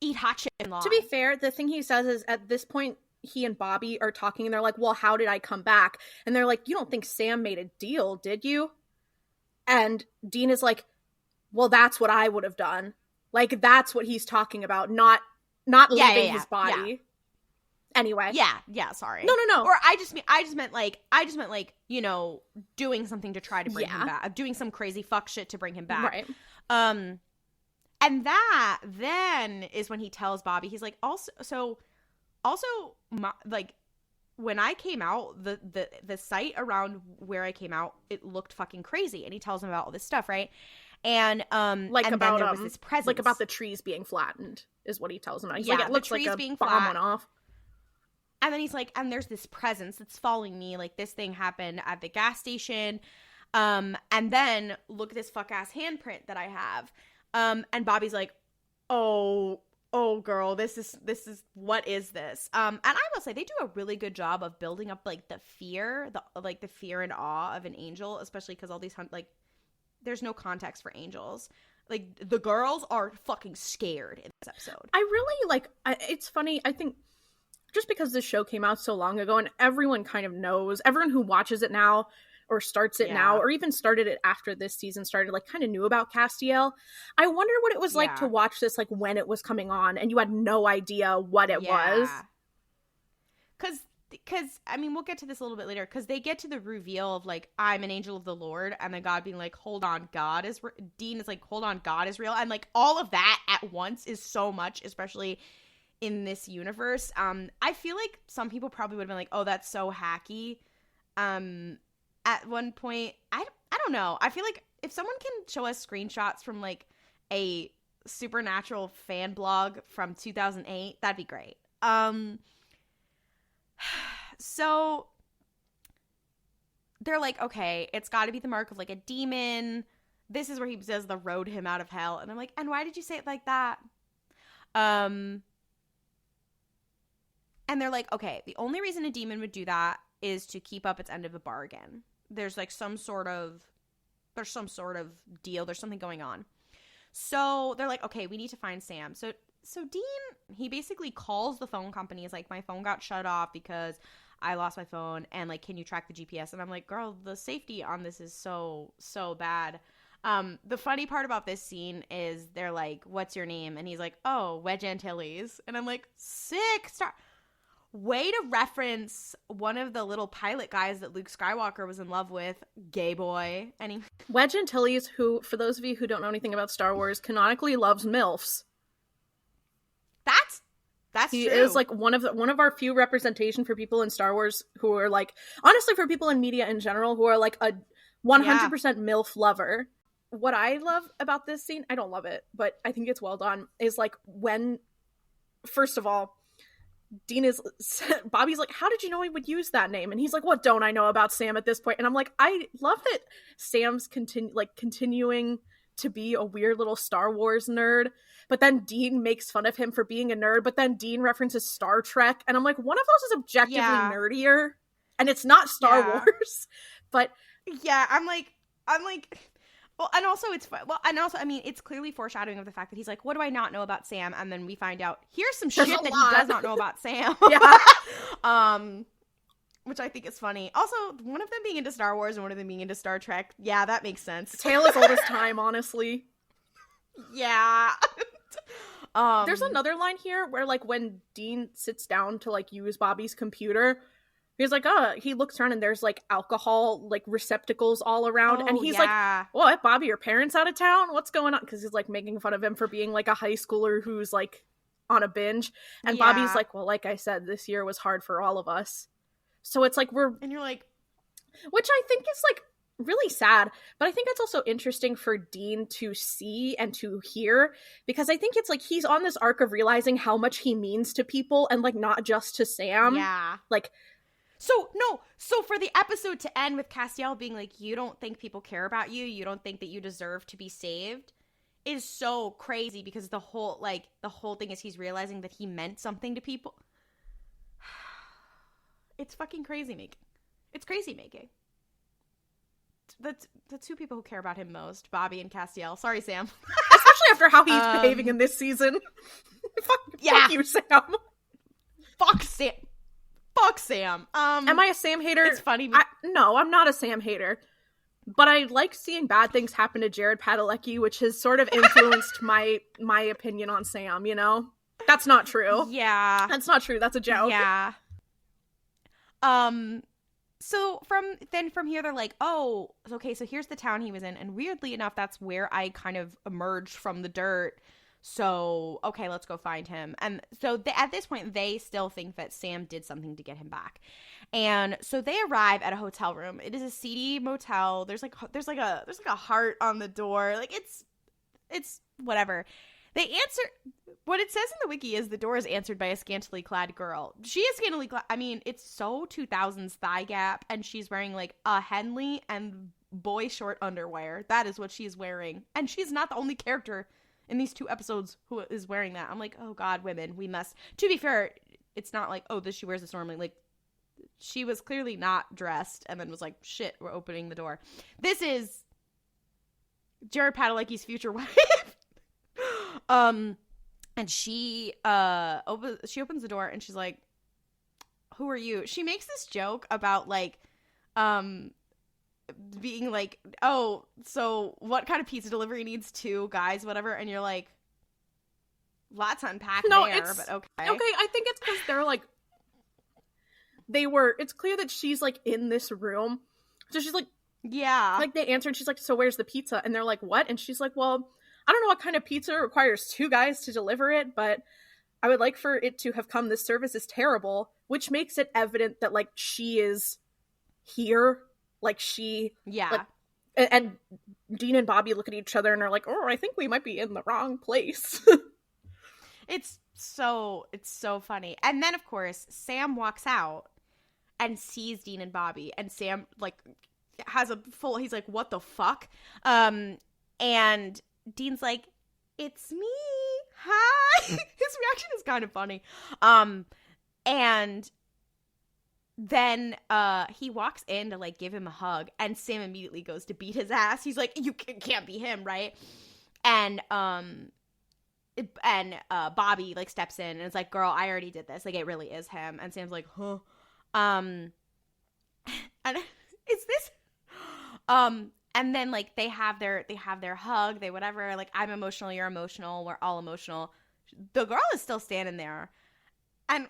Eat hot shit and lie. To be fair, the thing he says is, at this point, he and Bobby are talking, and they're like, well, how did I come back? And they're like, you don't think Sam made a deal, did you? And Dean is like, well, that's what I would have done. Like, that's what he's talking about, not leaving his body. Yeah. Anyway. Yeah, sorry. No. Or I just meant like, you know, doing something to try to bring him back. Doing some crazy fuck shit to bring him back. Right. And that then is when he tells Bobby, he's like, also, like, when I came out, the site around where I came out, it looked fucking crazy. And he tells him about all this stuff, right? And like, and about then there was this presence, like about the trees being flattened is what he tells him. He's like, it looks like a being bomb flat. went off. And then he's like, and there's this presence that's following me. Like, this thing happened at the gas station. And then look at this fuck ass handprint that I have. And Bobby's like, oh girl, this is what is this? And I will say they do a really good job of building up like the fear and awe of an angel, especially because all these there's no context for angels. Like, the girls are fucking scared in this episode. I really it's funny, I think just because this show came out so long ago and everyone kind of knows, everyone who watches it now or starts it now, or even started it after this season started, like, kind of knew about Castiel. I wonder what it was like to watch this, like, when it was coming on and you had no idea what it was. Because, I mean, we'll get to this a little bit later, because they get to the reveal of, like, I'm an angel of the Lord, and then God being like, hold on, Dean is like, hold on, God is real, and, like, all of that at once is so much, especially in this universe. I feel like some people probably would have been like, oh, that's so hacky. at one point, I don't know. I feel like if someone can show us screenshots from like a Supernatural fan blog from 2008, that'd be great. So they're like, okay, it's got to be the mark of like a demon. This is where he says the road him out of hell. And I'm like, and why did you say it like that? And they're like, okay, the only reason a demon would do that is to keep up its end of a bargain. There's some sort of deal. There's something going on. So they're like, okay, we need to find Sam. So Dean, he basically calls the phone company. He's like, my phone got shut off because I lost my phone, and like, can you track the GPS? And I'm like, girl, the safety on this is so bad. The funny part about this scene is they're like, what's your name? And he's like, oh, Wedge Antilles. And I'm like, sick. Way to reference one of the little pilot guys that Luke Skywalker was in love with, gay boy. Wedge Antilles, who, for those of you who don't know anything about Star Wars, canonically loves MILFs. That's he true. is like one of our few representation for people in Star Wars who are like, honestly, for people in media in general who are like a 100% MILF lover. What I love about this scene, I don't love it, but I think it's well done, is like when, first of all, Bobby's like, how did you know he would use that name? And he's like, what don't I know about Sam at this point? And I'm like, I love that Sam's continuing to be a weird little Star Wars nerd, but then Dean makes fun of him for being a nerd, but then Dean references Star Trek, and I'm like, one of those is objectively nerdier, and it's not Star Wars. But yeah, I'm like well, and also it's fun. Well, and also, I mean, it's clearly foreshadowing of the fact that he's like, what do I not know about Sam? And then we find out here's some shit that he does not know about Sam. Which I think is funny. Also, one of them being into Star Wars and one of them being into Star Trek. Yeah, that makes sense. Tale as old as time, honestly. Yeah. There's another line here where, like, when Dean sits down to, like, use Bobby's computer, he's like, he looks around and there's, like, alcohol, like, receptacles all around. And he's like, what, Bobby, your parents out of town? What's going on? Because he's, like, making fun of him for being, like, a high schooler who's, like, on a binge. And Bobby's like, well, like I said, this year was hard for all of us. So it's like and you're like, which I think is like really sad, but I think it's also interesting for Dean to see and to hear, because I think it's like he's on this arc of realizing how much he means to people, and like not just to Sam. Yeah. Like, so for the episode to end with Castiel being like, you don't think people care about you, you don't think that you deserve to be saved, is so crazy, because the whole thing is he's realizing that he meant something to people. It's fucking crazy making. It's crazy making. The two people who care about him most, Bobby and Castiel. Sorry, Sam. Especially after how he's behaving in this season. Fuck you, Sam. Fuck Sam. Fuck Sam. Am I a Sam hater? It's funny. No, I'm not a Sam hater. But I like seeing bad things happen to Jared Padalecki, which has sort of influenced my opinion on Sam, you know? That's not true. Yeah. That's not true. That's a joke. Yeah. So from here, they're like, oh, okay, so here's the town he was in. And weirdly enough, that's where I kind of emerged from the dirt. So, okay, let's go find him. And so at this point, they still think that Sam did something to get him back. And so they arrive at a hotel room. It is a seedy motel. There's like a heart on the door. Like it's whatever. They answer, what it says in the wiki is the door is answered by a scantily clad girl. She is scantily clad. I mean, it's so 2000s thigh gap, and she's wearing like a Henley and boy short underwear. That is what she's wearing. And she's not the only character in these 2 episodes who is wearing that. I'm like, oh God, women, we must. To be fair, it's not like, oh, she wears this normally. Like, she was clearly not dressed and then was like, shit, we're opening the door. This is Jared Padalecki's future wife. And she opens the door and she's like, who are you? She makes this joke about like, being like, oh, so what kind of pizza delivery needs 2 guys, whatever. And you're like, lots to unpack but okay. Okay, I think it's because they're like, it's clear that she's like in this room. So she's like, yeah. Like they answered, she's like, so where's the pizza? And they're like, what? And she's like, well, I don't know what kind of pizza requires 2 guys to deliver it, but I would like for it to have come. This service is terrible, which makes it evident that like she is here. Like, she... Yeah. Like, and Dean and Bobby look at each other and are like, oh, I think we might be in the wrong place. It's so funny. And then, of course, Sam walks out and sees Dean and Bobby. And Sam, like, has a full... He's like, what the fuck? And Dean's like, it's me. Hi. His reaction is kind of funny. And then he walks in to, like, give him a hug, and Sam immediately goes to beat his ass. He's like, you can't be him, right? And Bobby, like, steps in and is like, girl, I already did this. Like, it really is him. And Sam's like, huh? And is this... And then, like, they have their hug, they whatever, like, I'm emotional, you're emotional, we're all emotional. The girl is still standing there. And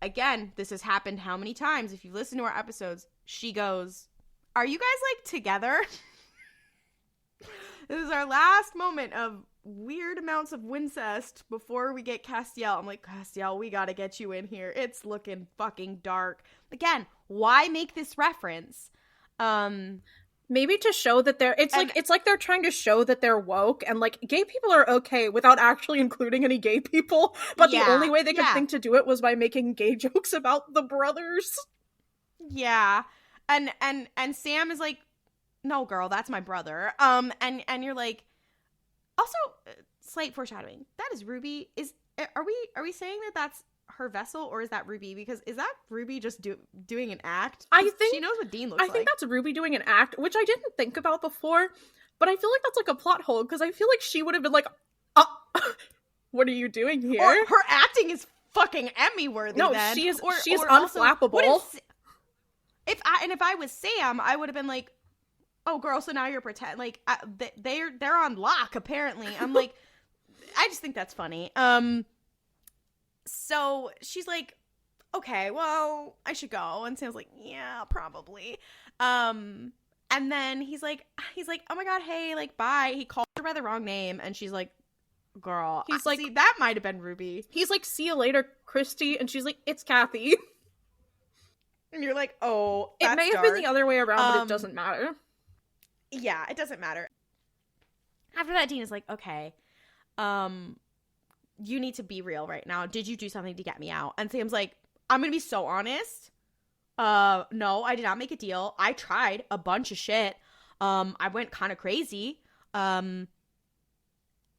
again, this has happened how many times? If you've listened to our episodes, she goes, are you guys, like, together? This is our last moment of weird amounts of wincest before we get Castiel. I'm like, Castiel, we gotta get you in here. It's looking fucking dark. Again, why make this reference? Maybe to show that it's like they're trying to show that they're woke, and, like, gay people are okay without actually including any gay people, but the only way they could think to do it was by making gay jokes about the brothers. Yeah. And Sam is like, no, girl, that's my brother. And you're like, also, slight foreshadowing, that is Ruby. Are we saying that that's her vessel, or is that Ruby? Because is that Ruby just doing an act? I think she knows what Dean looks like. I think that's Ruby doing an act, which I didn't think about before, but I feel like that's like a plot hole, because I feel like she would have been like, what are you doing here? Or her acting is fucking Emmy worthy. No, then. she is also, unflappable. If I was Sam, I would have been like, oh, girl, so now you're pretend, like, they're on lock apparently. I'm like, I just think that's funny. So she's like, okay, well, I should go. And Sam's like, yeah, probably. And then he's like, oh my God, hey, like, bye. He called her by the wrong name, and she's like, girl, he's like, see, that might have been Ruby. He's like, see you later, Christy. And she's like, it's Kathy. And you're like, oh, that's it may have dark. been the other way around, but it doesn't matter. Yeah, it doesn't matter. After that, Dean is like, okay, you need to be real right now. Did you do something to get me out? And Sam's like, I'm gonna be so honest. No, I did not make a deal. I tried a bunch of shit. I went kind of crazy. And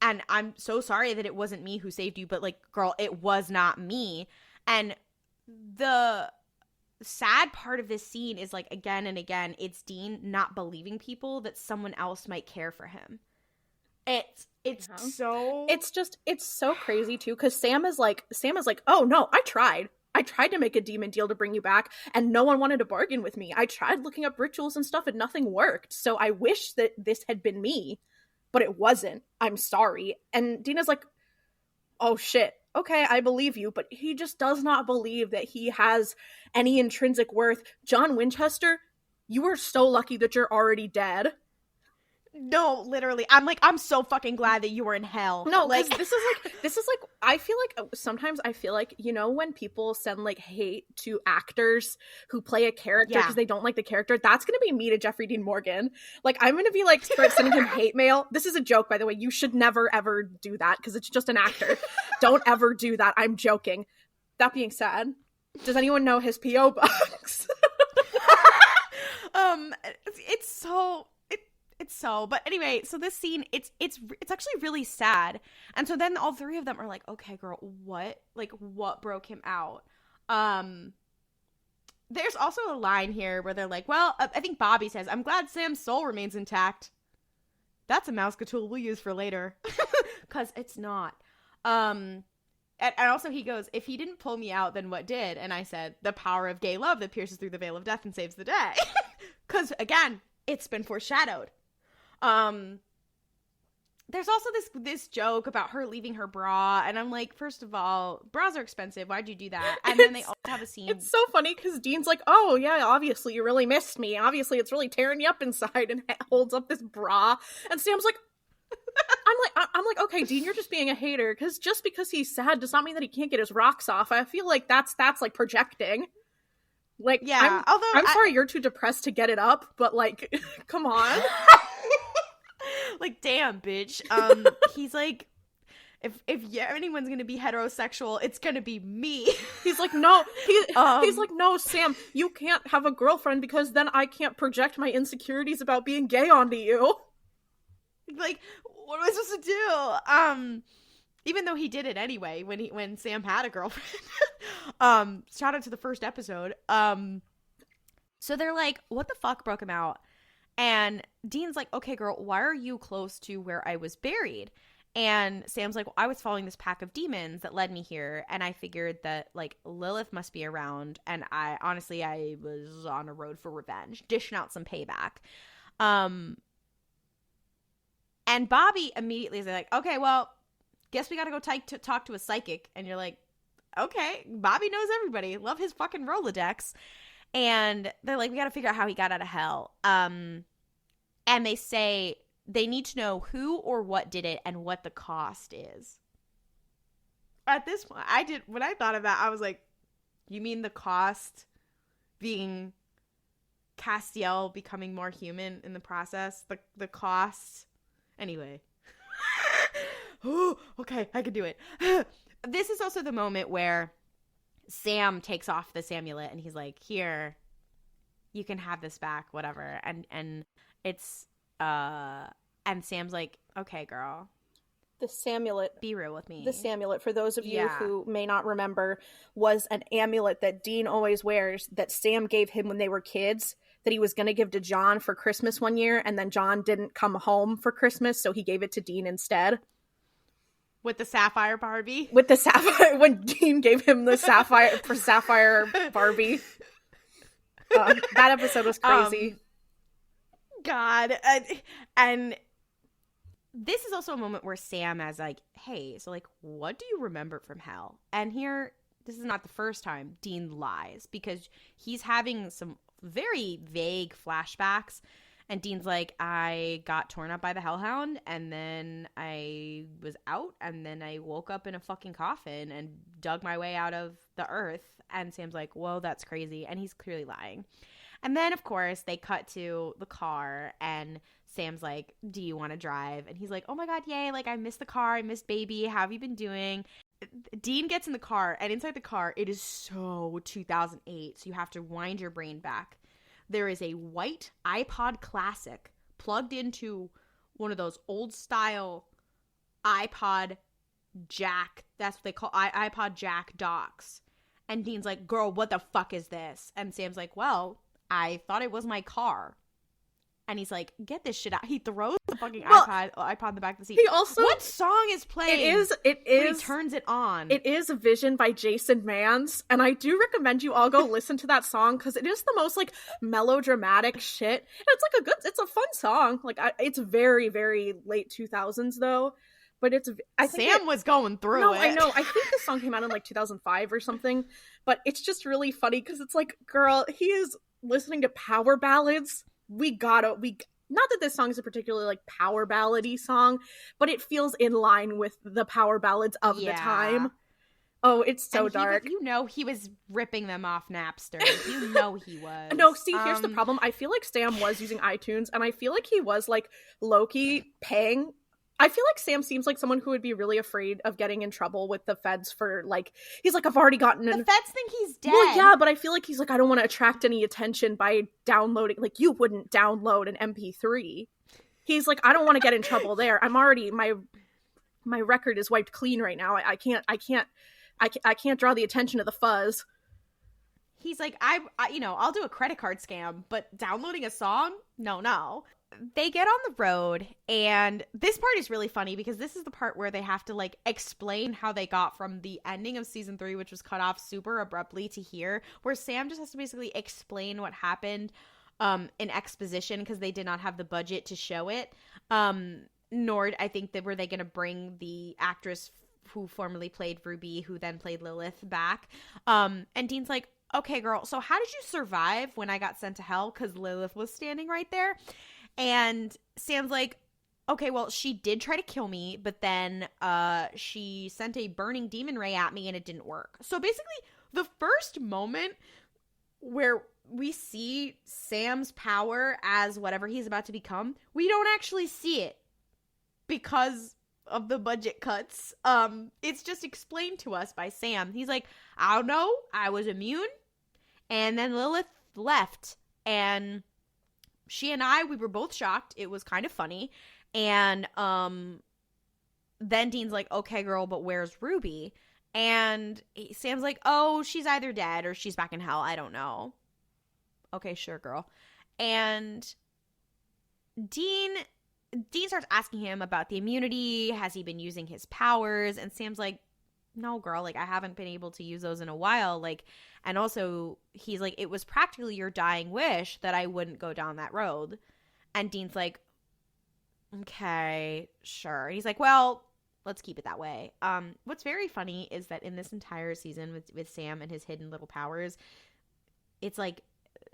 I'm so sorry that it wasn't me who saved you, but, like, girl, it was not me. And the sad part of this scene is, like, again and again, it's Dean not believing people that someone else might care for him. It's so crazy too, because Sam is like, oh no, I tried to make a demon deal to bring you back, and no one wanted to bargain with me. I tried looking up rituals and stuff, and nothing worked, so I wish that this had been me, but it wasn't. I'm sorry. And Dina's like, oh shit, okay, I believe you, but he just does not believe that he has any intrinsic worth. John Winchester, you are so lucky that you're already dead. No, literally. I'm like, I'm so fucking glad that you were in hell. No, like, this is like, I feel like, sometimes I feel like, you know, when people send, like, hate to actors who play a character because they don't like the character, that's gonna be me to Jeffrey Dean Morgan. Like, I'm gonna be, like, start sending him hate mail. This is a joke, by the way. You should never, ever do that, because it's just an actor. Don't ever do that. I'm joking. That being said, does anyone know his P.O. box? But anyway, so this scene, it's actually really sad. And so then all three of them are like, okay, girl, what broke him out? There's also a line here where they're like, well, I think Bobby says, I'm glad Sam's soul remains intact. That's a mouse tool we'll use for later. Because it's not. And also he goes, if he didn't pull me out, then what did? And I said, the power of gay love that pierces through the veil of death and saves the day. Because, again, it's been foreshadowed. There's also this joke about her leaving her bra, and I'm like, first of all, bras are expensive. Why'd you do that? And then they also have a scene. It's so funny because Dean's like, oh yeah, obviously you really missed me. Obviously it's really tearing you up inside, and holds up this bra. And Sam's like, I'm like, okay, Dean, you're just being a hater, because just because he's sad does not mean that he can't get his rocks off. I feel like that's like projecting. Like, Yeah, I'm sorry you're too depressed to get it up, but like, come on. Like, damn, bitch. He's like, if anyone's gonna be heterosexual, it's gonna be me. He's like, no, he's like, no, Sam, you can't have a girlfriend because then I can't project my insecurities about being gay onto you. Like, what am I supposed to do? Even though he did it anyway when Sam had a girlfriend. Shout out to the first episode. So they're like, what the fuck broke him out? And Dean's like, okay, girl, why are you close to where I was buried? And Sam's like, well, I was following this pack of demons that led me here, and I figured that, like, Lilith must be around, and I was on a road for revenge, dishing out some payback. And Bobby immediately is like, okay, well, guess we gotta go talk to a psychic. And you're like, okay, Bobby knows everybody. Love his fucking Rolodex. And they're like, we gotta figure out how he got out of hell. And they say they need to know who or what did it and what the cost is. At this point, when I thought of that, I was like, you mean the cost being Castiel becoming more human in the process? The cost? Anyway. Oh, okay, I can do it. This is also the moment where Sam takes off this amulet and he's like, here, you can have this back, whatever. And it's and Sam's like, okay, girl, the Samulet, be real with me. The Samulet, for those of you who may not remember, was an amulet that Dean always wears that Sam gave him when they were kids, that he was going to give to John for Christmas one year, and then John didn't come home for Christmas, so he gave it to Dean instead. With the sapphire Barbie? With the sapphire, when Dean gave him the sapphire Barbie. That episode was crazy. God. And this is also a moment where Sam is like, hey, so, like, what do you remember from hell? And here, this is not the first time Dean lies, because he's having some very vague flashbacks. And Dean's like, I got torn up by the hellhound, and then I was out, and then I woke up in a fucking coffin and dug my way out of the earth. And Sam's like, whoa, that's crazy. And he's clearly lying. And then, of course, they cut to the car, and Sam's like, do you want to drive? And he's like, oh my God, yay. Like, I missed the car. I missed baby. How have you been doing? Dean gets in the car, and inside the car, it is so 2008. So you have to wind your brain back. There is a white iPod Classic plugged into one of those old style iPod jack. That's what they call iPod jack docks. And Dean's like, girl, what the fuck is this? And Sam's like, well, I thought it was my car. And he's like, get this shit out. He throws the fucking iPod in the back of the seat. He also, what song is playing? It is. He turns it on. It is Vision by Jason Manz. And I do recommend you all go listen to that song, because it is the most, like, melodramatic shit. And it's like it's a fun song. Like, it's very, very late 2000s though. But Sam was going through it. No, I know. I think this song came out in like 2005 or something. But it's just really funny because it's like, girl, he is listening to power ballads. Not that this song is a particularly, like, power ballady song, but it feels in line with the power ballads of the time. Oh, it's so dark. He was ripping them off Napster. He was. No, see, here's the problem. I feel like Sam was using iTunes, and I feel like he was, like, low-key paying. I feel like Sam seems like someone who would be really afraid of getting in trouble with the feds for, like, he's like, I've already gotten The feds think he's dead. Well, yeah, but I feel like he's like, I don't want to attract any attention by downloading, like, you wouldn't download an MP3. He's like, I don't want to get in trouble there. I'm already, my record is wiped clean right now. I can't draw the attention of the fuzz. He's like, I'll do a credit card scam, but downloading a song? No. They get on the road, and this part is really funny because this is the part where they have to, like, explain how they got from the ending of season 3, which was cut off super abruptly, to here, where Sam just has to basically explain what happened in exposition because they did not have the budget to show it. Nor, I think, were they going to bring the actress who formerly played Ruby, who then played Lilith, back. And Dean's like, okay, girl, so how did you survive when I got sent to hell? Because Lilith was standing right there. And Sam's like, okay, well, she did try to kill me, but then she sent a burning demon ray at me and it didn't work. So basically, the first moment where we see Sam's power as whatever he's about to become. We don't actually see it because of the budget cuts. It's just explained to us by Sam. He's like, I don't know, I was immune, and then Lilith left, and she and we were both shocked. It was kind of funny. And then Dean's like, okay, girl, but where's Ruby? And Sam's like, oh, she's either dead or she's back in hell. I don't know. Okay, sure, girl. And Dean starts asking him about the immunity. Has he been using his powers? And Sam's like, no, girl, like, I haven't been able to use those in a while. Like, and also he's like, it was practically your dying wish that I wouldn't go down that road. And Dean's like, okay, sure. He's like, well, let's keep it that way. What's very funny is that in this entire season with Sam and his hidden little powers, it's like,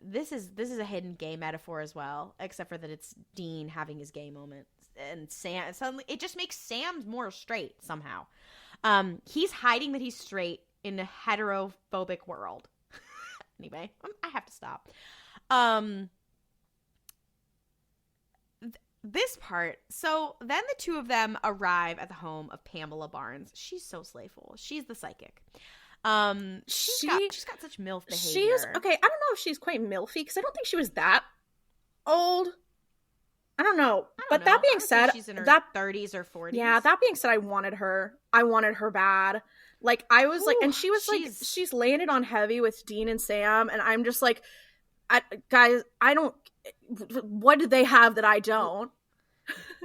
this is a hidden gay metaphor as well, except for that it's Dean having his gay moment, and Sam suddenly, it just makes Sam more straight somehow. He's hiding that he's straight in a heterophobic world. Anyway, I have to stop. This part. So then the two of them arrive at the home of Pamela Barnes. She's so slayful. She's the psychic. She's got such MILF behavior. She's okay. I don't know if she's quite MILFy because I don't think she was that old. I don't know. But that being said, she's in her 30s or 40s. Yeah, that being said, I wanted her bad. Like, I was like, and she was like, she's laying it on heavy with Dean and Sam, and I'm just like, guys, I don't. What do they have that I don't?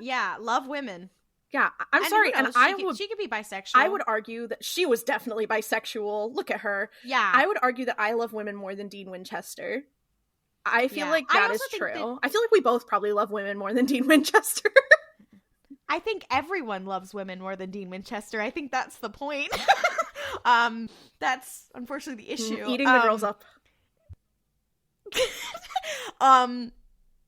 Yeah, love women. Yeah, I'm sorry, and she could be bisexual. I would argue that she was definitely bisexual. Look at her. Yeah, I would argue that I love women more than Dean Winchester. I feel like that is true. I feel like we both probably love women more than Dean Winchester. I think everyone loves women more than Dean Winchester. I think that's the point. That's unfortunately the issue. Eating the girls up.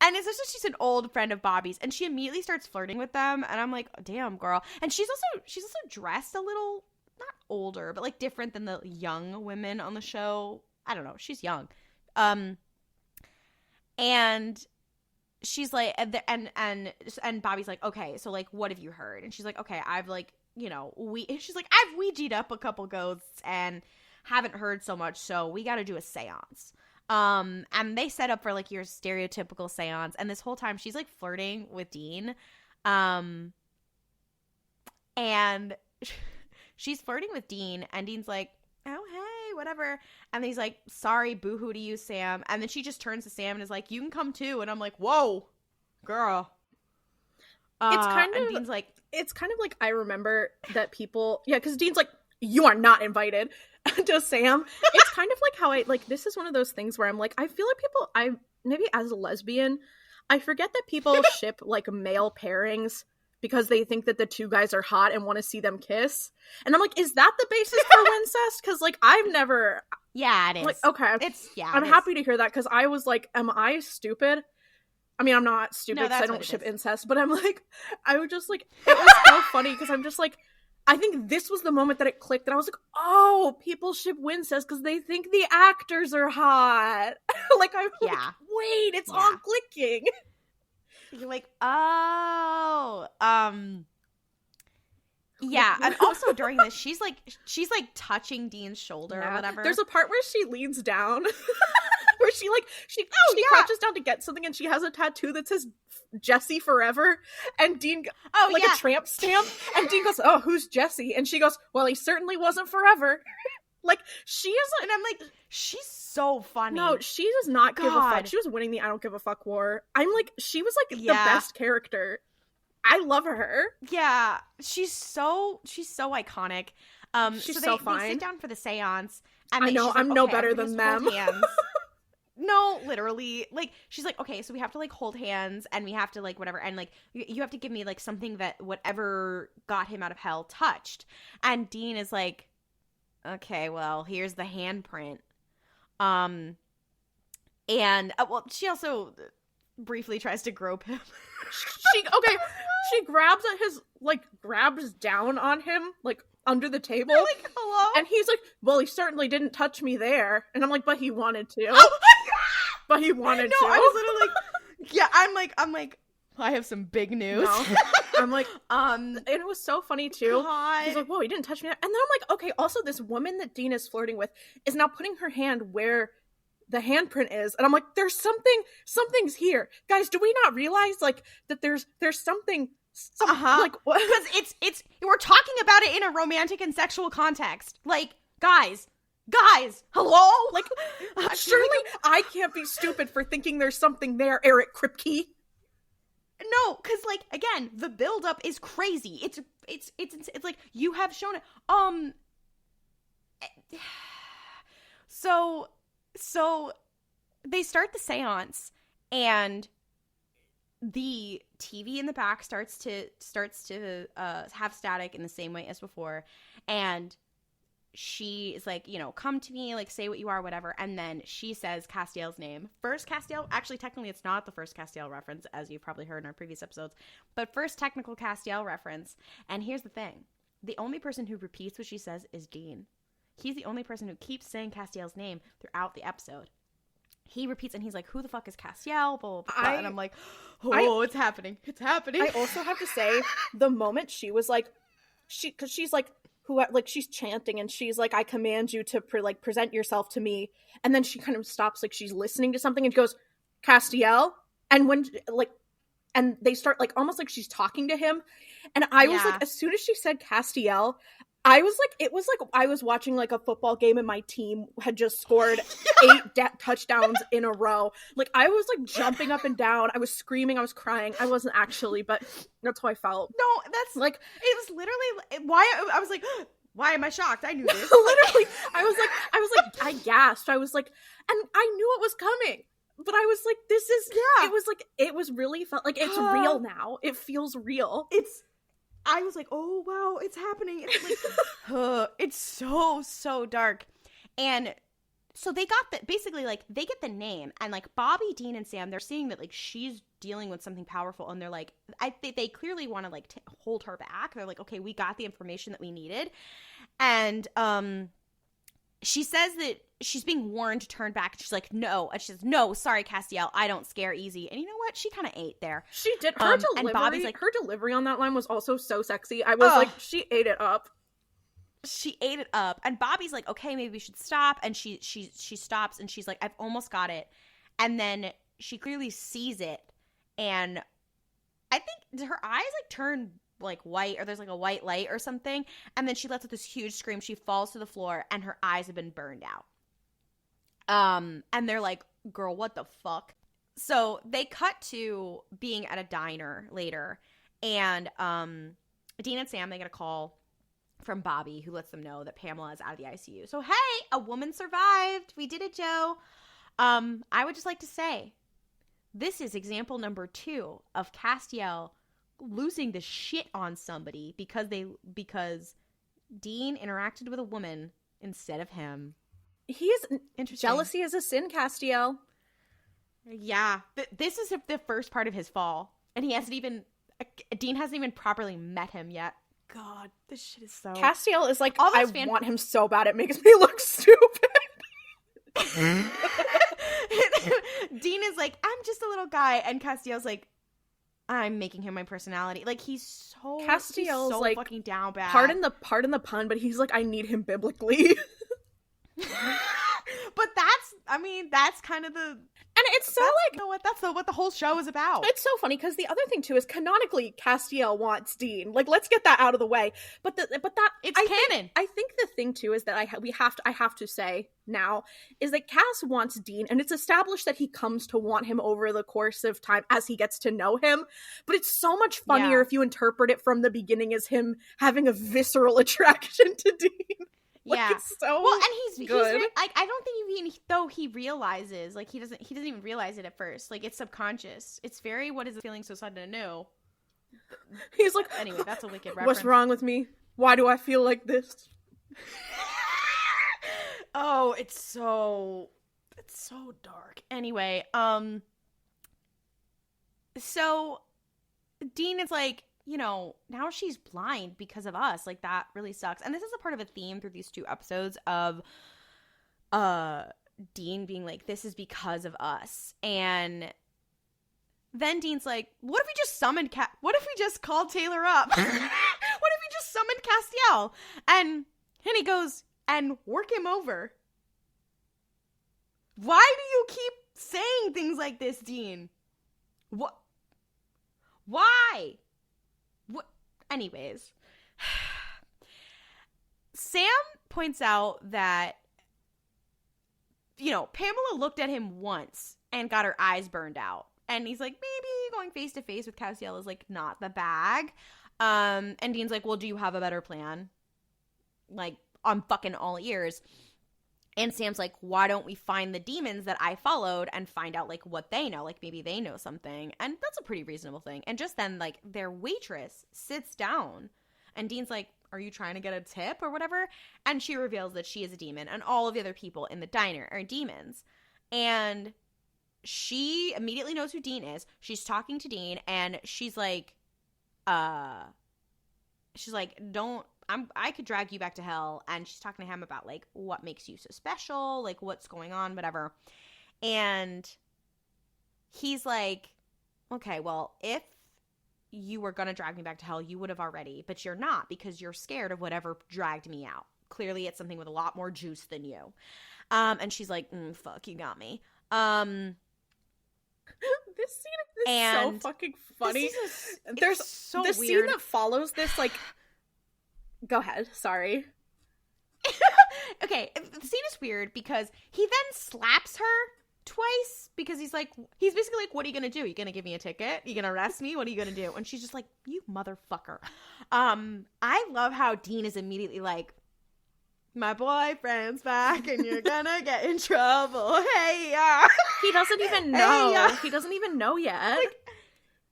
And it's just she's an old friend of Bobby's, and she immediately starts flirting with them, and I'm like, oh, damn, girl. And she's also dressed a little, not older, but like different than the young women on the show. I don't know, she's young. And she's like, and Bobby's like, okay, so like, what have you heard? And she's like, okay, I've like, she's like, I've Ouija'd up a couple ghosts and haven't heard so much, so we got to do a seance. And they set up for like your stereotypical seance, and this whole time she's like flirting with Dean, and she's flirting with Dean, and Dean's like, oh hey, whatever, and he's like, sorry, boohoo to you, Sam. And then she just turns to Sam and is like, you can come too. And I'm like, whoa, girl. And Dean's like, it's kind of like, I remember that people, yeah, because Dean's like, you are not invited. To Sam, it's kind of like how this is one of those things where I'm like, I feel like maybe as a lesbian, I forget that people ship like male pairings because they think that the two guys are hot and want to see them kiss. And I'm like, is that the basis for Wincest? Because like, I've never. Yeah, it is. Like, okay. I'm happy to hear that, because I was like, am I stupid? I mean, I'm not stupid because I don't ship incest, but I'm like, I would just like, it was so funny because I'm just like, I think this was the moment that it clicked, and I was like, oh, people ship Wincest because they think the actors are hot. Like, I'm like, wait, it's all clicking. You're like, oh, yeah. And also during this, she's like touching Dean's shoulder or whatever. There's a part where she leans down, where she crouches down to get something, and she has a tattoo that says Jesse Forever, and Dean a tramp stamp, and Dean goes, oh, who's Jesse? And she goes, well, he certainly wasn't forever. Like, she is, and I'm like, she's so funny. No, she does not give a fuck. She was winning the I don't give a fuck war. I'm like, she was like the best character. I love her. Yeah, she's so iconic. She's so fine. They sit down for the seance, and I know, like, I'm no better than them. No, literally. Like, she's like, okay, so we have to like hold hands, and we have to like whatever, and like you have to give me like something that whatever got him out of hell touched. And Dean is like, okay, well, here's the handprint. And well, she also briefly tries to grope him. She grabs at his, like, grabs down on him, like, under the table. You're like, hello? And he's like, well, he certainly didn't touch me there. And I'm like, but he wanted to. Oh but he wanted to. I was literally like, yeah, I'm like, I have some big news. No. I'm like, and it was so funny too. God. He's like, whoa, he didn't touch me there. And then I'm like, okay, also this woman that Dean is flirting with is now putting her hand where the handprint is. And I'm like, something's here. Guys, do we not realize like that there's something like what? Because it's we're talking about it in a romantic and sexual context. Like, guys, hello? Like, surely I can't be stupid for thinking there's something there, Eric Kripke. No, because like again, the buildup is crazy. It's like you have shown it. So they start the seance, and the TV in the back starts to have static in the same way as before, and she is like, come to me, like, say what you are, whatever. And then she says Castiel's name. First Castiel, actually, technically, it's not the first Castiel reference, as you've probably heard in our previous episodes, but first technical Castiel reference. And here's the thing. The only person who repeats what she says is Dean. He's the only person who keeps saying Castiel's name throughout the episode. He repeats, and he's like, who the fuck is Castiel? Blah, blah, blah. And I'm like, it's happening. It's happening. I also have to say, the moment she was like, because she's like, she's chanting and she's like, I command you to present yourself to me, and then she kind of stops, like she's listening to something, and she goes, Castiel, and when and they start like almost like she's talking to him, and I was like, as soon as she said Castiel, I was like, it was like I was watching like a football game and my team had just scored 8 touchdowns in a row. Like, I was like jumping up and down. I was screaming. I was crying. I wasn't actually, but that's how I felt. No, that's like, it was literally why I was like, why am I shocked? I knew this. Literally, I was like, I gasped. I was like, and I knew it was coming. But I was like, this is, it was like, it was really felt like it's real now. It feels real. I was like, oh, wow, it's happening. It's like, it's so dark. And so they got basically, like, they get the name. And, like, Bobby, Dean, and Sam, they're seeing that, like, she's dealing with something powerful. And they're like, they clearly want to, like, hold her back. They're like, okay, we got the information that we needed. And she says that she's being warned to turn back. She's like, no. And she says, no, sorry, Castiel, I don't scare easy. And you know what? She kind of ate there. She did. Her delivery, and Bobby's like, her delivery on that line was also so sexy. I was like, she ate it up. She ate it up. And Bobby's like, okay, maybe we should stop. And she stops, and she's like, I've almost got it. And then she clearly sees it. And I think her eyes like turn like white, or there's like a white light or something, and then she lets out this huge scream. She falls to the floor, and her eyes have been burned out. And they're like, girl, what the fuck? So they cut to being at a diner later, and Dean and Sam, they get a call from Bobby, who lets them know that Pamela is out of the ICU. So hey, a woman survived. We did it, Joe. I would just like to say, this is example number 2 of Castiel losing the shit on somebody because Dean interacted with a woman instead of him. Jealousy is a sin, Castiel. Yeah. This is the first part of his fall, and Dean hasn't even properly met him yet. God, this shit is so... Castiel is like, I want him so bad it makes me look stupid. Dean is like, I'm just a little guy, and Castiel's like, I'm making him my personality. Like, Castiel's so like, fucking down bad. Pardon the pun, but he's like, I need him biblically. But that's kind of the... And it's so that's what the whole show is about. It's so funny, because the other thing too is canonically Castiel wants Dean. Like, let's get that out of the way. But it's canon. I think the thing too is that I have to say now is that Cass wants Dean, and it's established that he comes to want him over the course of time as he gets to know him. But it's so much funnier if you interpret it from the beginning as him having a visceral attraction to Dean. Like, it's so well, and he's good. Like, I don't think even though he realizes, like, he doesn't even realize it at first. Like, it's subconscious. It's very, what is it feeling so sudden and new? He's like, anyway, that's a wicked reference. What's wrong with me? Why do I feel like this? Oh, it's so dark. Anyway, so Dean is like, you know, now she's blind because of us. Like, that really sucks. And this is a part of a theme through these 2 episodes of Dean being like, this is because of us. And then Dean's like, what if we just what if we just called Taylor up? What if we just summoned Castiel? And he goes, and work him over. Why do you keep saying things like this, Dean? What? Why? What? Anyways, Sam points out that, you know, Pamela looked at him once and got her eyes burned out. And he's like, maybe going face to face with Castiel is, like, not the bag. And Dean's like, well, do you have a better plan? Like, I'm fucking all ears. And Sam's like, why don't we find the demons that I followed and find out, like, what they know? Like, maybe they know something. And that's a pretty reasonable thing. And just then, like, their waitress sits down. And Dean's like, are you trying to get a tip or whatever? And she reveals that she is a demon. And all of the other people in the diner are demons. And she immediately knows who Dean is. She's talking to Dean. And she's like, I could drag you back to hell. And she's talking to him about, like, what makes you so special, like, what's going on, whatever. And he's like, okay, well, if you were gonna drag me back to hell, you would have already, but you're not, because you're scared of whatever dragged me out. Clearly it's something with a lot more juice than you. And she's like, fuck, you got me. This scene is so fucking funny. There's so the weird scene that follows this, like, go ahead, sorry. Okay, the scene is weird because he then slaps her twice because he's basically like, what are you gonna do? You gonna give me a ticket? You gonna arrest me? What are you gonna do? And she's just like, you motherfucker. I love how Dean is immediately like, my boyfriend's back and you're gonna get in trouble. Hey, he doesn't even know. Hey, he doesn't even know yet. Like,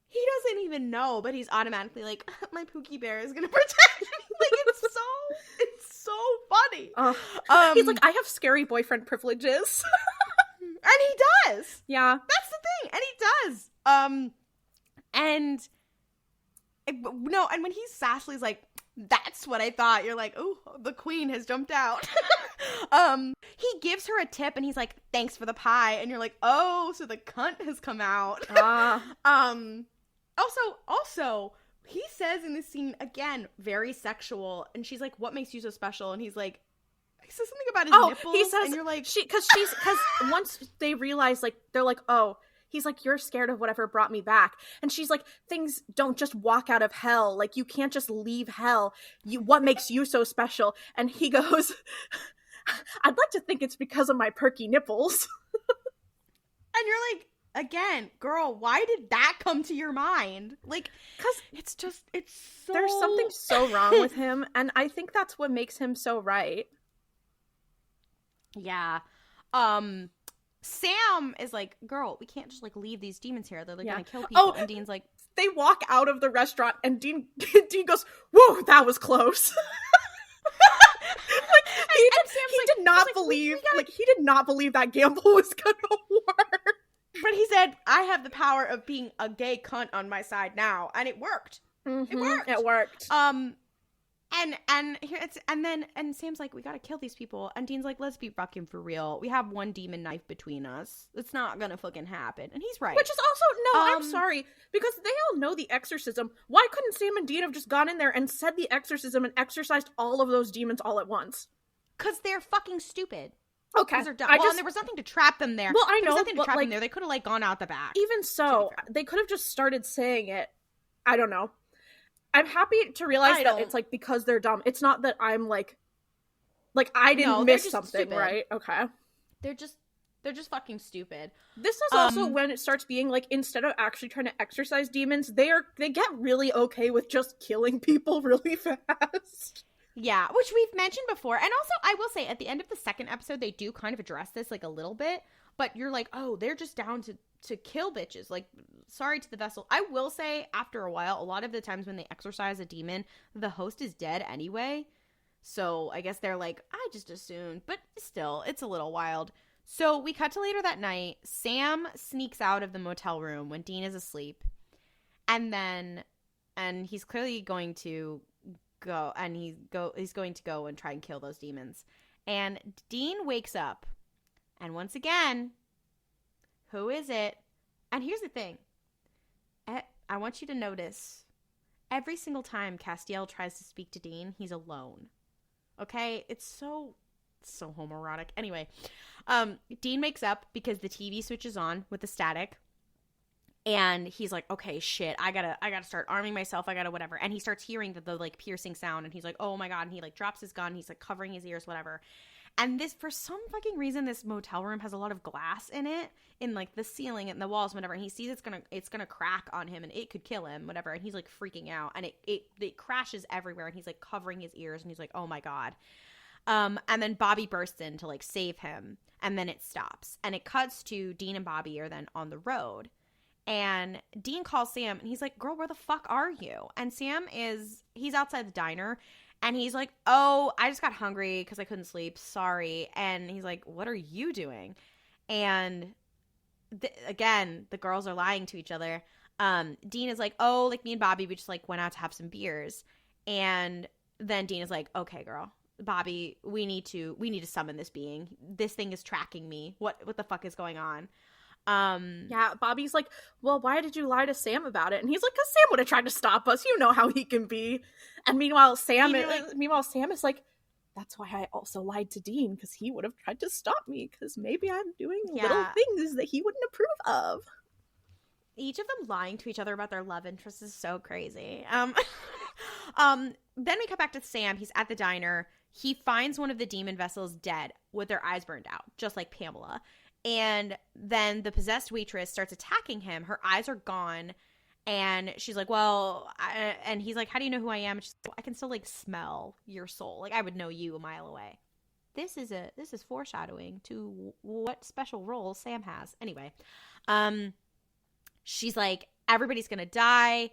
he doesn't even know, but he's automatically like, my Pookie Bear is gonna protect me. Like, it's so funny. He's like, I have scary boyfriend privileges. And he does. Yeah. That's the thing. And he does. And when he's Sashley's like, that's what I thought. You're like, oh, the queen has jumped out. He gives her a tip and he's like, thanks for the pie. And you're like, oh, so the cunt has come out. Also, he says in this scene, again, very sexual. And she's like, what makes you so special? And he's like, he says something about his nipples. He says, and you're like, because once they realize, like, they're like, oh, he's like, you're scared of whatever brought me back. And she's like, things don't just walk out of hell. Like, you can't just leave hell. What makes you so special? And he goes, I'd like to think it's because of my perky nipples. And you're like, again, girl, why did that come to your mind? Like, because it's so... There's something so wrong with him. And I think that's what makes him so right. Yeah. Sam is like, girl, we can't just, like, leave these demons here. They're, like, gonna kill people. And Dean's like... They walk out of the restaurant and Dean goes, whoa, that was close. He did not believe that gamble was gonna work. But he said, I have the power of being a gay cunt on my side now. And it worked. Mm-hmm. It worked. And Sam's like, we gotta kill these people. And Dean's like, let's be fucking for real. We have one demon knife between us. It's not gonna fucking happen. And he's right. Which is also, I'm sorry, because they all know the exorcism. Why couldn't Sam and Dean have just gone in there and said the exorcism and exorcised all of those demons all at once? Because they're fucking stupid. Okay. They're dumb. And there was nothing to trap them there. Well, I know, there was nothing to trap like, them there. They could have, like, gone out the back. Even so, they could have just started saying it. I don't know. I'm happy to realize that it's, like, because they're dumb. It's not that I'm, like I didn't miss something, stupid. Right? Okay. They're just fucking stupid. This is also when it starts being, like, instead of actually trying to exorcise demons, they get really okay with just killing people really fast. Yeah, which we've mentioned before. And also, I will say, at the end of the second episode, they do kind of address this, like, a little bit. But you're like, oh, they're just down to kill bitches. Like, sorry to the vessel. I will say, after a while, a lot of the times when they exorcise a demon, the host is dead anyway. So I guess they're like, I just assumed. But still, it's a little wild. So we cut to later that night. Sam sneaks out of the motel room when Dean is asleep. And then and he's clearly going to go, and he's going to go and try and kill those demons. And Dean wakes up, and once again, who is it? And here's the thing. I want you to notice, every single time Castiel tries to speak to Dean, he's alone. Okay? It's so homoerotic. Anyway, Dean wakes up because the TV switches on with the static. And he's like, okay, shit, I gotta start arming myself. I gotta whatever. And he starts hearing the like piercing sound, and he's like, oh my God. And he like drops his gun. He's like covering his ears, whatever. And this, for some fucking reason, this motel room has a lot of glass in it, in like the ceiling and the walls, whatever. And he sees it's gonna crack on him, and it could kill him, whatever. And he's like freaking out, and it crashes everywhere, and he's like covering his ears, and he's like, oh my God. And then Bobby bursts in to like save him, and then it stops, and it cuts to Dean and Bobby are then on the road. And Dean calls Sam, and he's like, girl, where the fuck are you? And he's outside the diner, and he's like, oh, I just got hungry because I couldn't sleep. Sorry. And he's like, what are you doing? And again, the girls are lying to each other. Dean is like, oh, like me and Bobby, we just like went out to have some beers. And then Dean is like, okay, girl, Bobby, we need to summon this being. This thing is tracking me. What the fuck is going on? Yeah, Bobby's like, well, why did you lie to Sam about it? And he's like, because Sam would have tried to stop us. You know how he can be. And meanwhile, Sam is like, that's why I also lied to Dean, because he would have tried to stop me, because maybe I'm doing little things that he wouldn't approve of. Each of them lying to each other about their love interests is so crazy. Then we cut back to Sam. He's at the diner. He finds one of the demon vessels dead with their eyes burned out, just like Pamela. And then the possessed waitress starts attacking him. Her eyes are gone. And she's like, well, and he's like, how do you know who I am? And she's like, I can still like smell your soul. Like I would know you a mile away. This is foreshadowing to what special role Sam has. Anyway, she's like, everybody's going to die.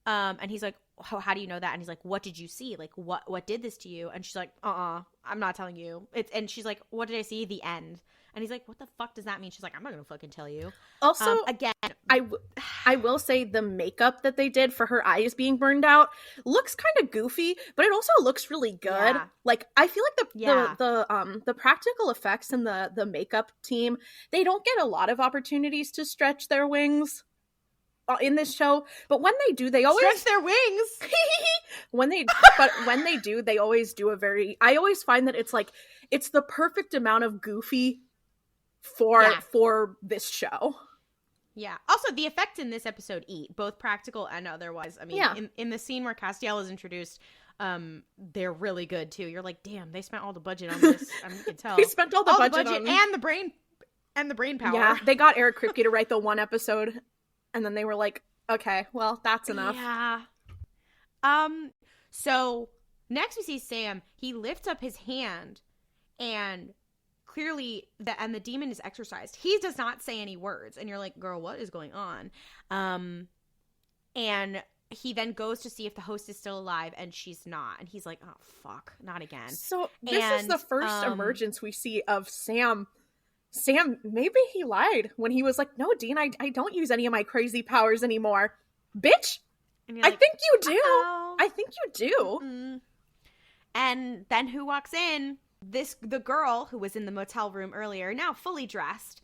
And he's like, how do you know that? And he's like, what did you see? Like, what did this to you? And she's like, I'm not telling you. And she's like, what did I see? The end. And he's like, what the fuck does that mean? She's like, I'm not going to fucking tell you. Also, again, I will say the makeup that they did for her eyes being burned out looks kind of goofy, but it also looks really good. Yeah. Like, I feel like the practical effects and the makeup team, they don't get a lot of opportunities to stretch their wings in this show, but when they do, they always stretch their wings. when they do, they always do I always find that it's the perfect amount of goofy for this show. Yeah. Also, the effects in this episode eat, both practical and otherwise. I mean, in the scene where Castiel is introduced, they're really good too. You're like, damn, they spent all the budget on this. I mean, you can tell. They spent all the budget on... and the brain power. Yeah, they got Eric Kripke to write the one episode, and then they were like, okay, well, that's enough. Yeah. So next we see Sam. He lifts up his hand, and clearly the demon is exorcised. He does not say any words, and you're like, girl, what is going on? And he then goes to see if the host is still alive, and she's not. And he's like, oh fuck, not again. So this is the first emergence we see of Sam. Maybe he lied when he was like, no, Dean, I don't use any of my crazy powers anymore, bitch. I think you do. Uh-oh. I think you do. Mm-hmm. And then who walks in? The girl who was in the motel room earlier, now fully dressed,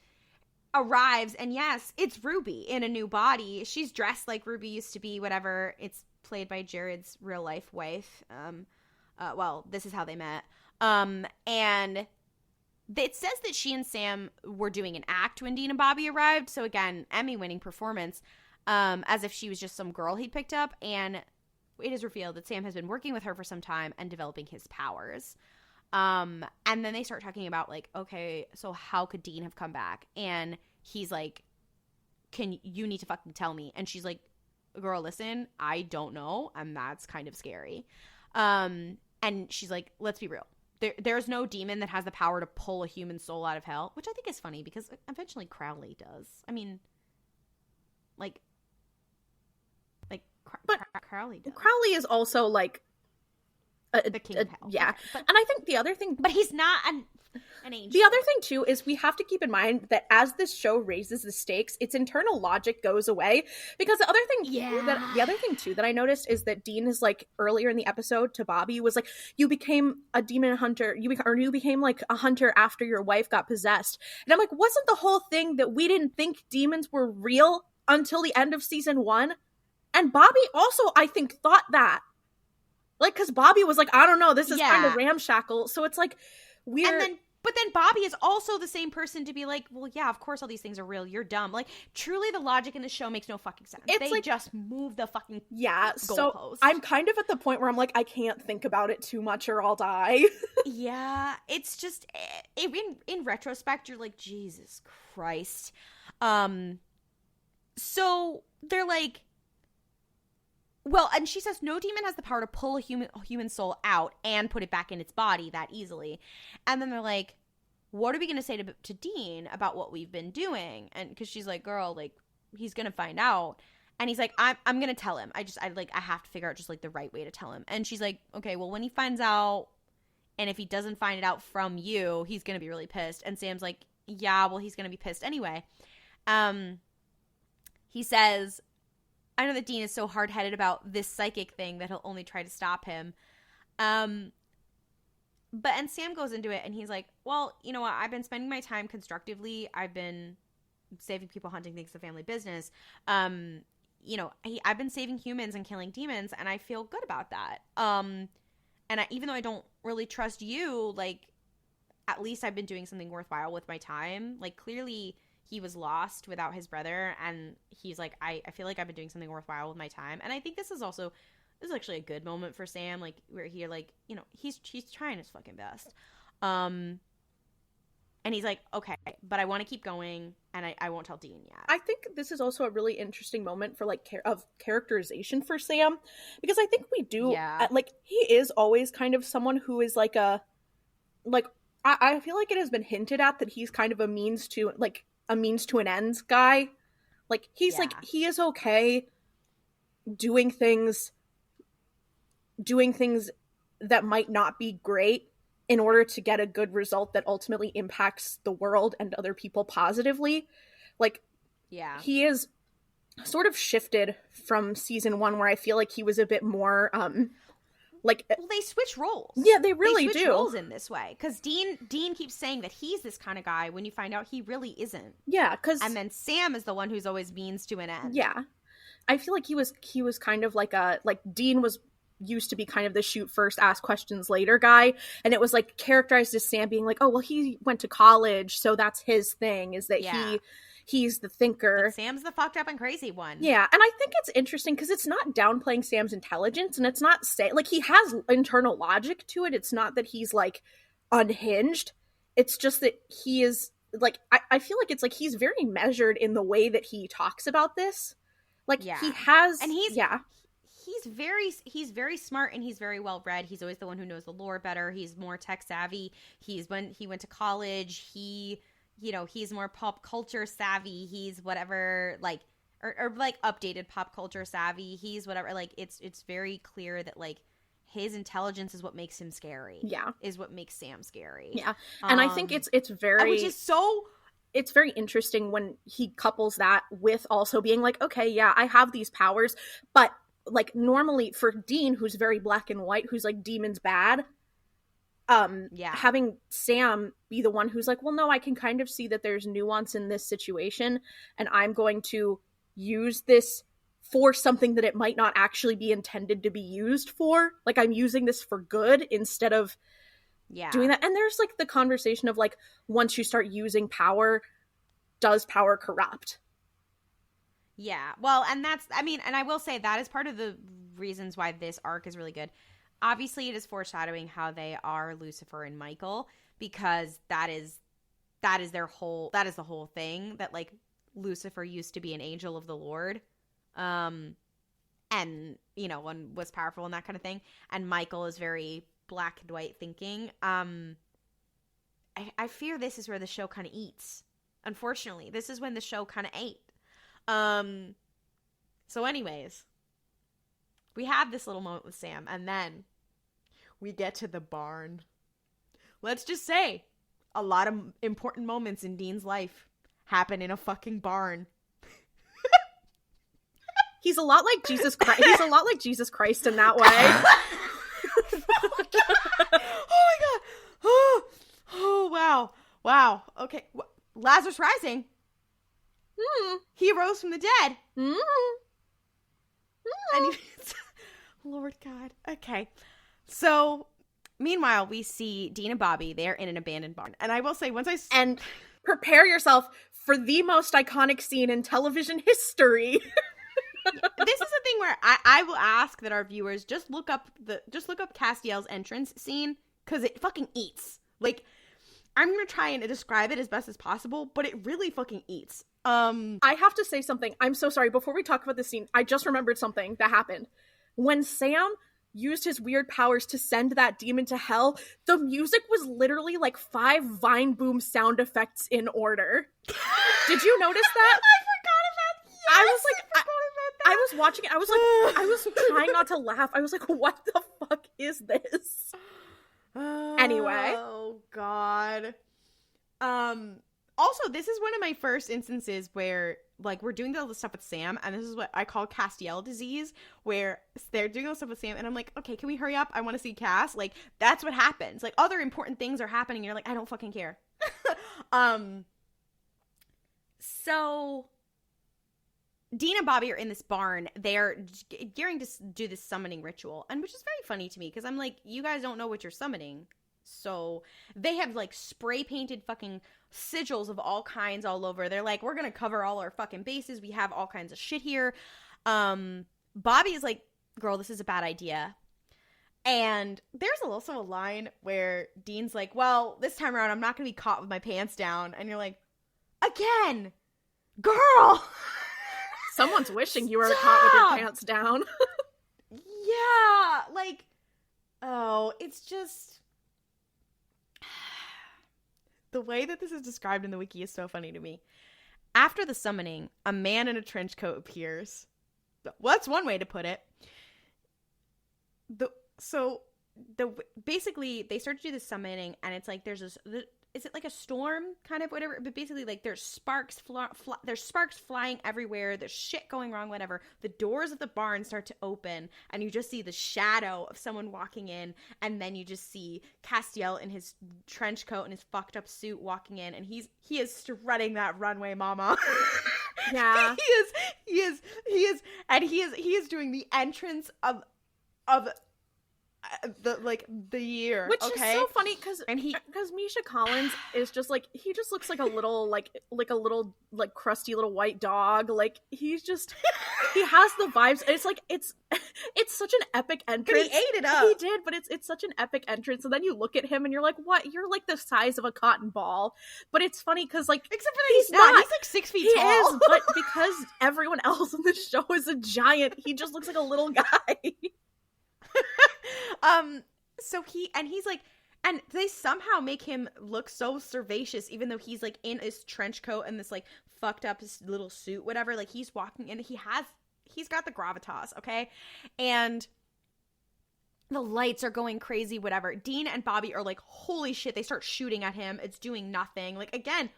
arrives, and yes, it's Ruby in a new body. She's dressed like Ruby used to be, whatever. It's played by Jared's real life wife. Well, this is how they met. And it says that she and Sam were doing an act when Dean and Bobby arrived. So again, Emmy-winning performance, as if she was just some girl he'd picked up. And it is revealed that Sam has been working with her for some time and developing his powers. And then they start talking about like, okay, so how could Dean have come back? And he's like, you need to fucking tell me. And she's like, girl, listen, I don't know. And that's kind of scary. And she's like, let's be real. There's no demon that has the power to pull a human soul out of hell, which I think is funny because eventually Crowley does. I mean, like Crowley does. Crowley is also like the king of hell. Yeah. And I think the other thing, but he's not an angel. The other thing, too, is we have to keep in mind that as this show raises the stakes, its internal logic goes away. Because the other thing, too, that I noticed is that Dean is like, earlier in the episode to Bobby, was like, you became a demon hunter, you became like a hunter after your wife got possessed. And I'm like, wasn't the whole thing that we didn't think demons were real until the end of season 1? And Bobby also, I think, thought that. Like, because Bobby was like, I don't know, this is kind of ramshackle. So it's like, weird. But then Bobby is also the same person to be like, well, yeah, of course all these things are real. You're dumb. Like, truly the logic in the show makes no fucking sense. They like, just move the fucking goalpost. So I'm kind of at the point where I'm like, I can't think about it too much or I'll die. Yeah, it's just, in retrospect, you're like, Jesus Christ. So they're like, well, and she says no demon has the power to pull a human soul out and put it back in its body that easily. And then they're like, what are we going to say to Dean about what we've been doing? And because she's like, girl, like, he's going to find out. And he's like, I'm going to tell him. I have to figure out just like the right way to tell him. And she's like, okay, well, when he finds out, and if he doesn't find it out from you, he's going to be really pissed. And Sam's like, yeah, well, he's going to be pissed anyway. He says, I know that Dean is so hard-headed about this psychic thing that he'll only try to stop him. And Sam goes into it and he's like, well, you know what? I've been spending my time constructively. I've been saving people, hunting things, the family business. I've been saving humans and killing demons, and I feel good about that. Even though I don't really trust you, like, at least I've been doing something worthwhile with my time. Like, clearly he was lost without his brother, and he's like, I feel like I've been doing something worthwhile with my time. And I think this is actually a good moment for Sam, like, where he, like, you know, he's trying his fucking best. And he's like, okay, but I want to keep going, and I won't tell Dean yet. I think this is also a really interesting moment for, like, of characterization for Sam, because I think we do, like, he is always kind of someone who is, like, I feel like it has been hinted at that he's kind of a means to an end guy. Like, he's like, he is okay doing things that might not be great in order to get a good result that ultimately impacts the world and other people positively. Like, he is sort of shifted from season 1, where I feel like he was a bit more, well, they switch roles. Yeah, they really switch do. Roles in this way, because Dean keeps saying that he's this kind of guy when you find out he really isn't. Yeah, and then Sam is the one who's always means to an end. Yeah, I feel like he was kind of like Dean was used to be kind of the shoot first, ask questions later guy, and it was like characterized as Sam being like, oh well, he went to college, so that's his thing, is that he's the thinker. But Sam's the fucked up and crazy one. Yeah, and I think it's interesting because it's not downplaying Sam's intelligence, and it's not like, he has internal logic to it. It's not that he's like unhinged. It's just that he is like, I feel like it's like he's very measured in the way that he talks about this. Like, he has, and he's very smart, and he's very well read. He's always the one who knows the lore better. He's more tech savvy. When he went to college, he's more pop culture savvy. He's whatever, like, or like updated pop culture savvy. He's whatever, like, it's very clear that, like, his intelligence is what makes him scary. Yeah. Is what makes Sam scary. Yeah. And I think it's very, which is so, it's very interesting when he couples that with also being like, okay, yeah, I have these powers, but like, normally for Dean, who's very black and white, who's like, demons bad, having Sam be the one who's like, well, no, I can kind of see that there's nuance in this situation, and I'm going to use this for something that it might not actually be intended to be used for. Like, I'm using this for good instead of doing that. And there's like the conversation of like, once you start using power, does power corrupt? Yeah. Well, and and I will say that is part of the reasons why this arc is really good. Obviously, it is foreshadowing how they are Lucifer and Michael, because that is the whole thing, that like Lucifer used to be an angel of the Lord, and and was powerful and that kind of thing, and Michael is very black and white thinking. I fear this is where the show kind of eats. Unfortunately, this is when the show kind of ate. So anyways, we have this little moment with Sam, and then we get to the barn. Let's just say, a lot of important moments in Dean's life happen in a fucking barn. He's a lot like Jesus Christ. He's a lot like Jesus Christ in that way. Oh my god. Oh wow. Wow. Okay. Lazarus Rising. He rose from the dead. And Lord God. Okay. So, meanwhile, we see Dean and Bobby. They're in an abandoned barn. And I will say, And prepare yourself for the most iconic scene in television history. This is a thing where I will ask that our viewers just look up Castiel's entrance scene, because it fucking eats. Like, I'm gonna try and describe it as best as possible, but it really fucking eats. I have to say something. I'm so sorry. Before we talk about this scene, I just remembered something that happened. When Sam used his weird powers to send that demon to hell, the music was literally like 5 Vine Boom sound effects in order. Did you notice that? I forgot about that. Yes, I was watching it. I was trying not to laugh. I was like, what the fuck is this? Anyway. Oh, God. Also, this is one of my first instances where, like, we're doing all this stuff with Sam, and this is what I call Castiel disease, where they're doing all this stuff with Sam, and I'm like, okay, can we hurry up? I want to see Cass. Like, that's what happens. Like, other important things are happening, and you're like, I don't fucking care. So Dean and Bobby are in this barn. They're gearing to do this summoning ritual, and which is very funny to me, because I'm like, you guys don't know what you're summoning. So they have like spray painted fucking sigils of all kinds all over. They're like, we're gonna cover all our fucking bases. We have all kinds of shit here. Bobby is like, girl, this is a bad idea. And there's also a line where Dean's like, well, this time around I'm not gonna be caught with my pants down. And you're like, again, girl. Someone's wishing you were caught with your pants down. Yeah, like, oh, it's just, the way that this is described in the wiki is so funny to me. After the summoning, a man in a trench coat appears. Well, that's one way to put it. Basically, they start to do the summoning, and it's like there's this. Is it like a storm, kind of, whatever? But basically, like, there's sparks flying everywhere. There's shit going wrong, whatever. The doors of the barn start to open, and you just see the shadow of someone walking in, and then you just see Castiel in his trench coat and his fucked up suit walking in, and he is strutting that runway, mama. Yeah. He is doing the entrance of the year, which okay? is so funny because Misha Collins is just like, he just looks like a little like crusty little white dog. Like, he's just he has the vibes. It's like it's such an epic entrance. He ate it up. He did, but it's such an epic entrance. And then you look at him and you're like, what? You're like the size of a cotton ball. But it's funny because, like, except for that he's not. He's like 6 feet tall. He is, but because everyone else in the show is a giant, he just looks like a little guy. So he's like, and they somehow make him look so cervacious, even though he's like in his trench coat and this like fucked up little suit, whatever. Like, he's walking in, he's got the gravitas, okay? And the lights are going crazy, whatever. Dean and Bobby are like, holy shit, they start shooting at him. It's doing nothing. Like, again,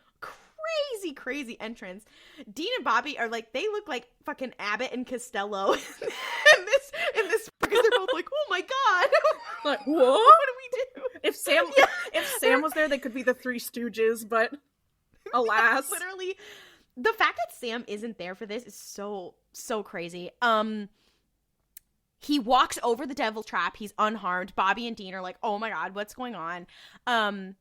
crazy entrance. Dean and Bobby are like, they look like fucking Abbott and Costello in this because they're both like, oh my god, like, what do we do? If Sam was there, they could be the Three Stooges, but alas. Literally, the fact that Sam isn't there for this is so crazy. He walks over the devil trap. He's unharmed. Bobby and Dean are like, oh my god, what's going on? And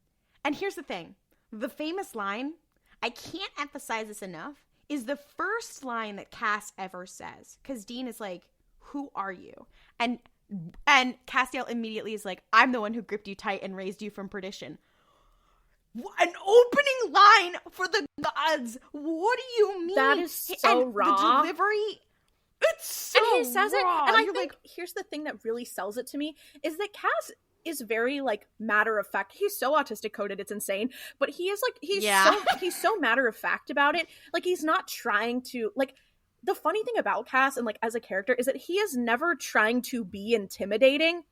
here's the thing. The famous line, I can't emphasize this enough, is the first line that Cass ever says. Because Dean is like, who are you? And Castiel immediately is like, I'm the one who gripped you tight and raised you from perdition. An opening line for the gods. What do you mean? That is so and raw. The delivery, it's so and he says raw. it, and I You're think here's the thing that really sells it to me is that Cass is very like matter of fact. He's so autistic coded, it's insane. But he is like he's so matter of fact about it. Like, he's not trying to, like, the funny thing about Cass and like as a character is that he is never trying to be intimidating.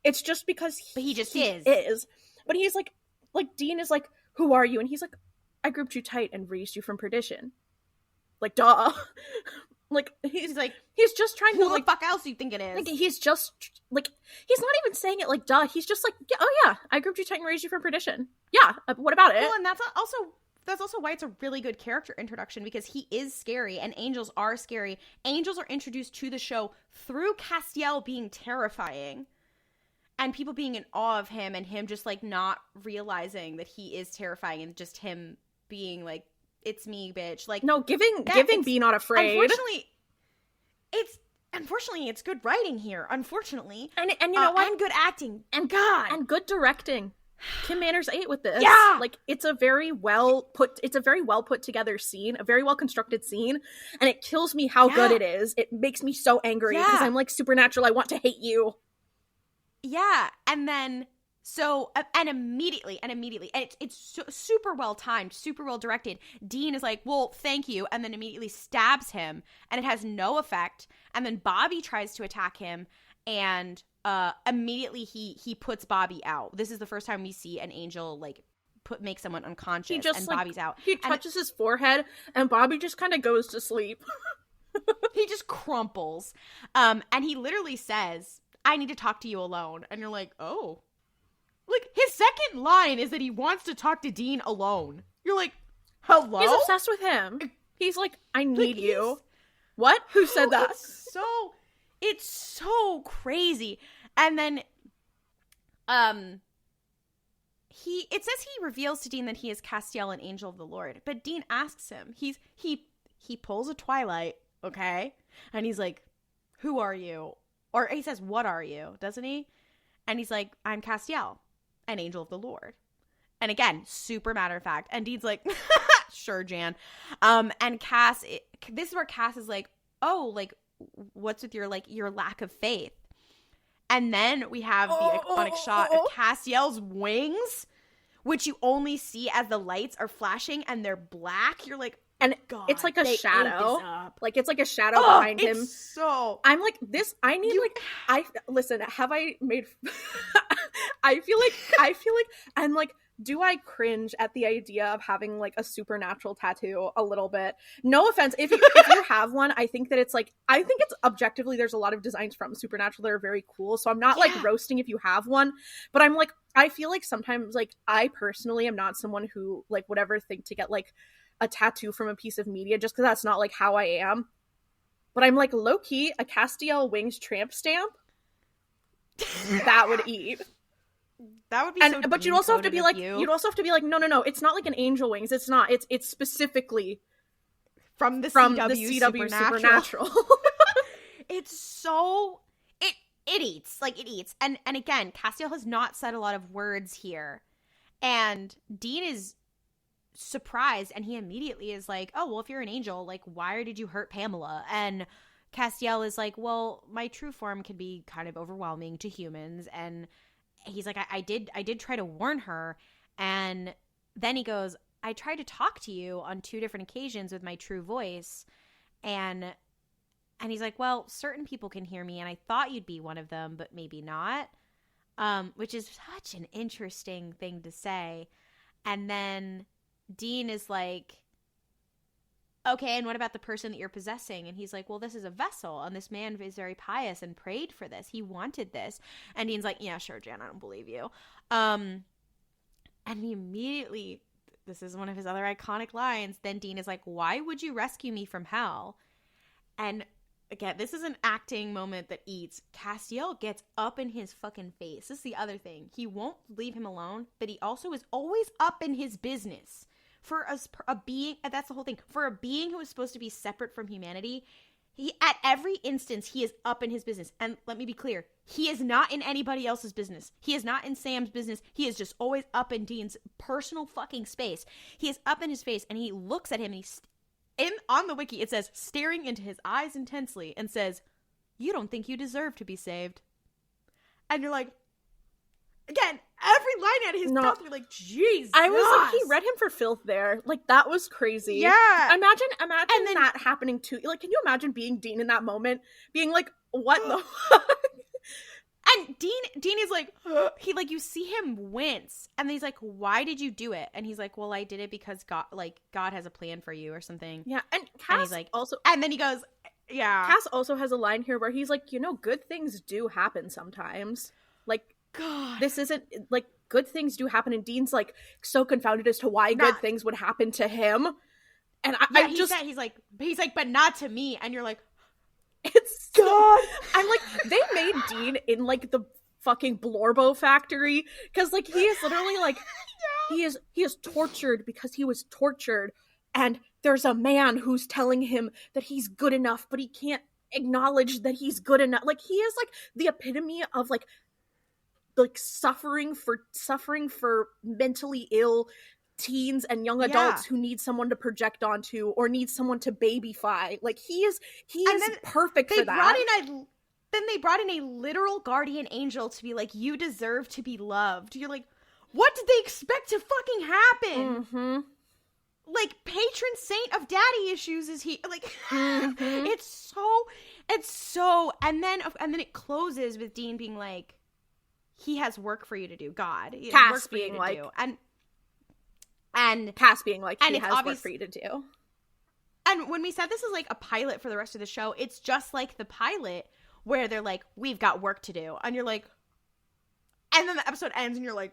It's just because he just is. But he's like Dean is like, who are you? And he's like, I gripped you tight and raised you from perdition. Like, duh. Like, he's just trying to, who like, the fuck else do you think it is? Like, he's just, like, he's not even saying it like, duh. He's just like, yeah, oh yeah, I gripped you tight and raised you from perdition. Yeah, what about it? Well, and that's also why it's a really good character introduction, because he is scary and angels are scary. Angels are introduced to the show through Castiel being terrifying and people being in awe of him, and him just, like, not realizing that he is terrifying, and just him being like, it's me, bitch. Like, no, giving be not afraid. Unfortunately, it's good writing here. Unfortunately, and you know what? And good acting, and good directing. Kim Manners ate with this. Yeah, like, it's a very well put together scene, a very well constructed scene, and it kills me how good it is. It makes me so angry because I'm like, Supernatural, I want to hate you. Yeah, and then. So, and immediately, and it's super well timed, super well directed. Dean is like, well, thank you, and then immediately stabs him, and it has no effect. And then Bobby tries to attack him, and immediately he puts Bobby out. This is the first time we see an angel, like, make someone unconscious, and Bobby's out. He touches his forehead, and Bobby just kind of goes to sleep. He just crumples. And he literally says, I need to talk to you alone. And you're like, oh. Like, his second line is that he wants to talk to Dean alone. You're like, hello? He's obsessed with him. He's like, I need you. What? Who said that? It's so crazy. And then, it says he reveals to Dean that he is Castiel, an angel of the Lord. But Dean asks him, he pulls a Twilight, okay? And he's like, who are you? Or he says, what are you? Doesn't he? And he's like, I'm Castiel, an angel of the Lord. And again, super matter of fact. And Dean's like, sure, Jan. And Cass, this is where Cass is like, oh, like, what's with your lack of faith? And then we have the iconic shot of Castiel's wings, which you only see as the lights are flashing and they're black. You're like, and God, it's like a shadow. Like, it's like a shadow behind him. So I'm like, this, I need, listen, have I made, I feel like I'm like, do I cringe at the idea of having, like, a supernatural tattoo a little bit? No offense. If you have one, I think it's objectively, there's a lot of designs from Supernatural that are very cool. So I'm not, like, roasting if you have one. But I'm, like, I feel like sometimes, like, I personally am not someone who, like, would ever think to get, like, a tattoo from a piece of media just because that's not, like, how I am. But I'm, like, low-key, a Castiel Wings tramp stamp, that would eat. That would be but you'd also have to be like, no, it's not like an angel wings. It's not. It's specifically from the CW Supernatural. It's so it eats. Like, it eats. And again, Castiel has not said a lot of words here. And Dean is surprised, and he immediately is like, oh, well, if you're an angel, like, why did you hurt Pamela? And Castiel is like, well, my true form can be kind of overwhelming to humans. And he's like, I did try to warn her. And then he goes, I tried to talk to you on 2 different occasions with my true voice. And he's like, well, certain people can hear me, and I thought you'd be one of them, but maybe not. Which is such an interesting thing to say. And then Dean is like, okay, and what about the person that you're possessing? And he's like, well, this is a vessel, and this man is very pious and prayed for this. He wanted this. And Dean's like, yeah, sure, Jan, I don't believe you. And he immediately, this is one of his other iconic lines, then Dean is like, why would you rescue me from hell? And again, this is an acting moment that eats. Castiel gets up in his fucking face. This is the other thing. He won't leave him alone, but he also is always up in his business. For a being, that's the whole thing. For a being who is supposed to be separate from humanity, he, at every instance, he is up in his business. And let me be clear, he is not in anybody else's business. He is not in Sam's business. He is just always up in Dean's personal fucking space. He is up in his face, and he looks at him, and he's on the wiki, it says, staring into his eyes intensely, and says, you don't think you deserve to be saved. And you're like, again, every line out of his mouth, you're like, Jesus. I was like, he read him for filth there. Like, that was crazy. Yeah. Imagine that happening to, like, can you imagine being Dean in that moment? Being like, what the fuck? And Dean is like, he like, you see him wince, and then he's like, why did you do it? And he's like, well, I did it because God has a plan for you or something. Yeah, and Cass and he's like, also, and then he goes, yeah. Cass also has a line here where he's like, good things do happen sometimes. Like, God, this isn't like good things do happen, and Dean's like so confounded as to why good things would happen to him. And he's like, but not to me. And you're like, it's God. I'm like, they made Dean in like the fucking Blorbo factory, because like he is literally like he is tortured because he was tortured, and there's a man who's telling him that he's good enough, but he can't acknowledge that he's good enough. Like, he is like the epitome of like suffering for mentally ill teens and young adults who need someone to project onto or need someone to babyfy. Like, he is perfect for that. Then they brought in a literal guardian angel to be like, you deserve to be loved. You're like, what did they expect to fucking happen? Mm-hmm. Like, patron saint of daddy issues is he. Like, it's so, and then it closes with Dean being like, he has work for you to do, God. Cass being like, and Cass being like, he and has work for you to do. And when we said this is like a pilot for the rest of the show, it's just like the pilot where they're like, we've got work to do. And you're like, and then the episode ends and you're like,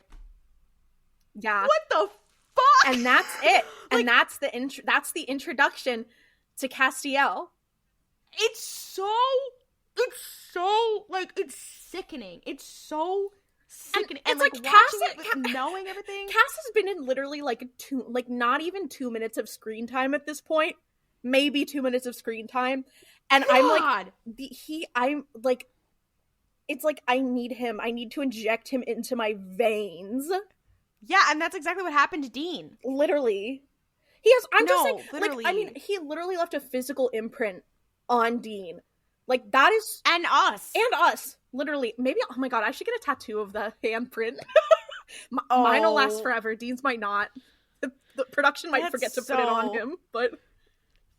yeah, what the fuck? And that's it. And that's the introduction to Castiel. It's so like, it's sickening. It's so sickening. And it's like Cass, knowing everything. Cass has been in literally like not even 2 minutes of screen time at this point. Maybe 2 minutes of screen time. And God. I'm like, it's like, I need him. I need to inject him into my veins. Yeah, and that's exactly what happened to Dean. Literally. Literally. Like, I mean, he literally left a physical imprint on Dean. Like, that is... And us. Literally. Maybe, oh my God, I should get a tattoo of the handprint. Mine will last forever. Dean's might not. The production might forget to put it on him, but...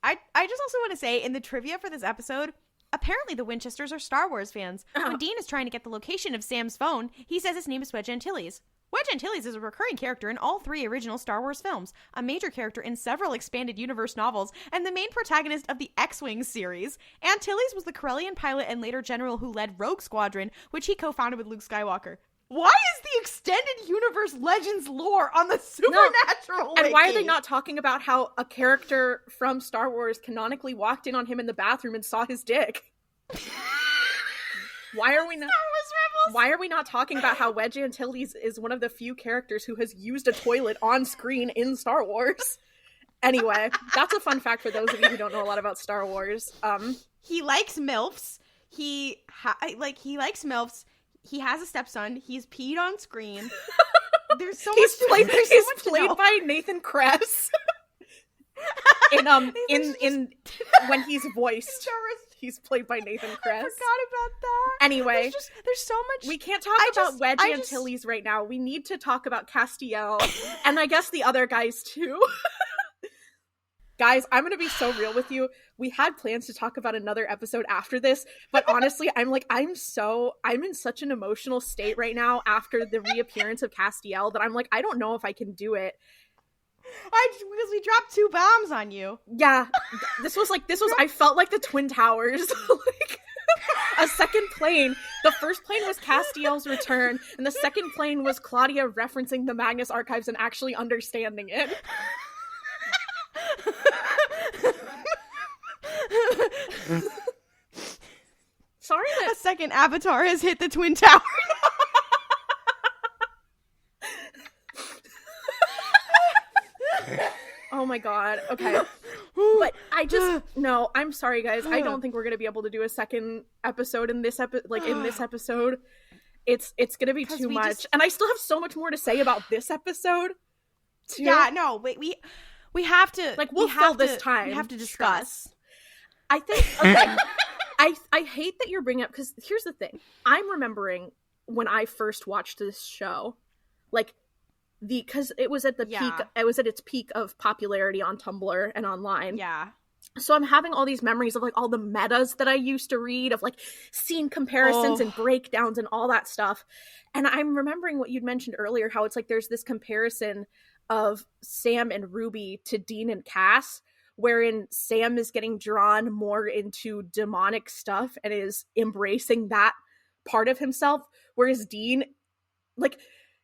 I just also want to say, in the trivia for this episode, apparently the Winchesters are Star Wars fans. When Dean is trying to get the location of Sam's phone, he says his name is Wedge Antilles. Wedge Antilles is a recurring character in all 3 original Star Wars films, a major character in several expanded universe novels, and the main protagonist of the X-Wing series. Antilles was the Corellian pilot and later general who led Rogue Squadron, which he co-founded with Luke Skywalker. Why is the extended universe Legends lore on the Supernatural And why are they not talking about how a character from Star Wars canonically walked in on him in the bathroom and saw his dick? Why are we not talking about how Wedge Antilles is one of the few characters who has used a toilet on screen in Star Wars? Anyway, that's a fun fact for those of you who don't know a lot about Star Wars. He likes MILFs. He likes MILFs. He has a stepson. He's peed on screen. There's so much. He's played by Nathan Kress. in when he's voiced. He's played by Nathan Kress. I forgot about that. Anyway, there's so much. We can't talk about Wedge Antilles right now. We need to talk about Castiel, and I guess the other guys too. Guys, I'm gonna be so real with you. We had plans to talk about another episode after this, but honestly, I'm in such an emotional state right now after the reappearance of Castiel that I'm like, I don't know if I can do it. Because we dropped 2 bombs on you. Yeah, this was I felt like the Twin Towers. Like, a second plane. The first plane was Castiel's return, and the second plane was Klaudia referencing the Magnus Archives and actually understanding it. Sorry that a second avatar has hit the Twin Towers. Oh my God. Okay. But I'm sorry guys. I don't think we're going to be able to do a second episode in this episode. It's going to be too much. And I still have so much more to say about this episode. Too. Yeah, no, we have to, like, we'll fill this time. We have to discuss. I think, okay. I hate that you're bringing up, because here's the thing. I'm remembering when I first watched this show, like, because it was at the peak, it was at its peak of popularity on Tumblr and online. Yeah. So I'm having all these memories of like all the metas that I used to read of like scene comparisons and breakdowns and all that stuff. And I'm remembering what you'd mentioned earlier, how it's like there's this comparison of Sam and Ruby to Dean and Cass, wherein Sam is getting drawn more into demonic stuff and is embracing that part of himself, whereas Dean, like,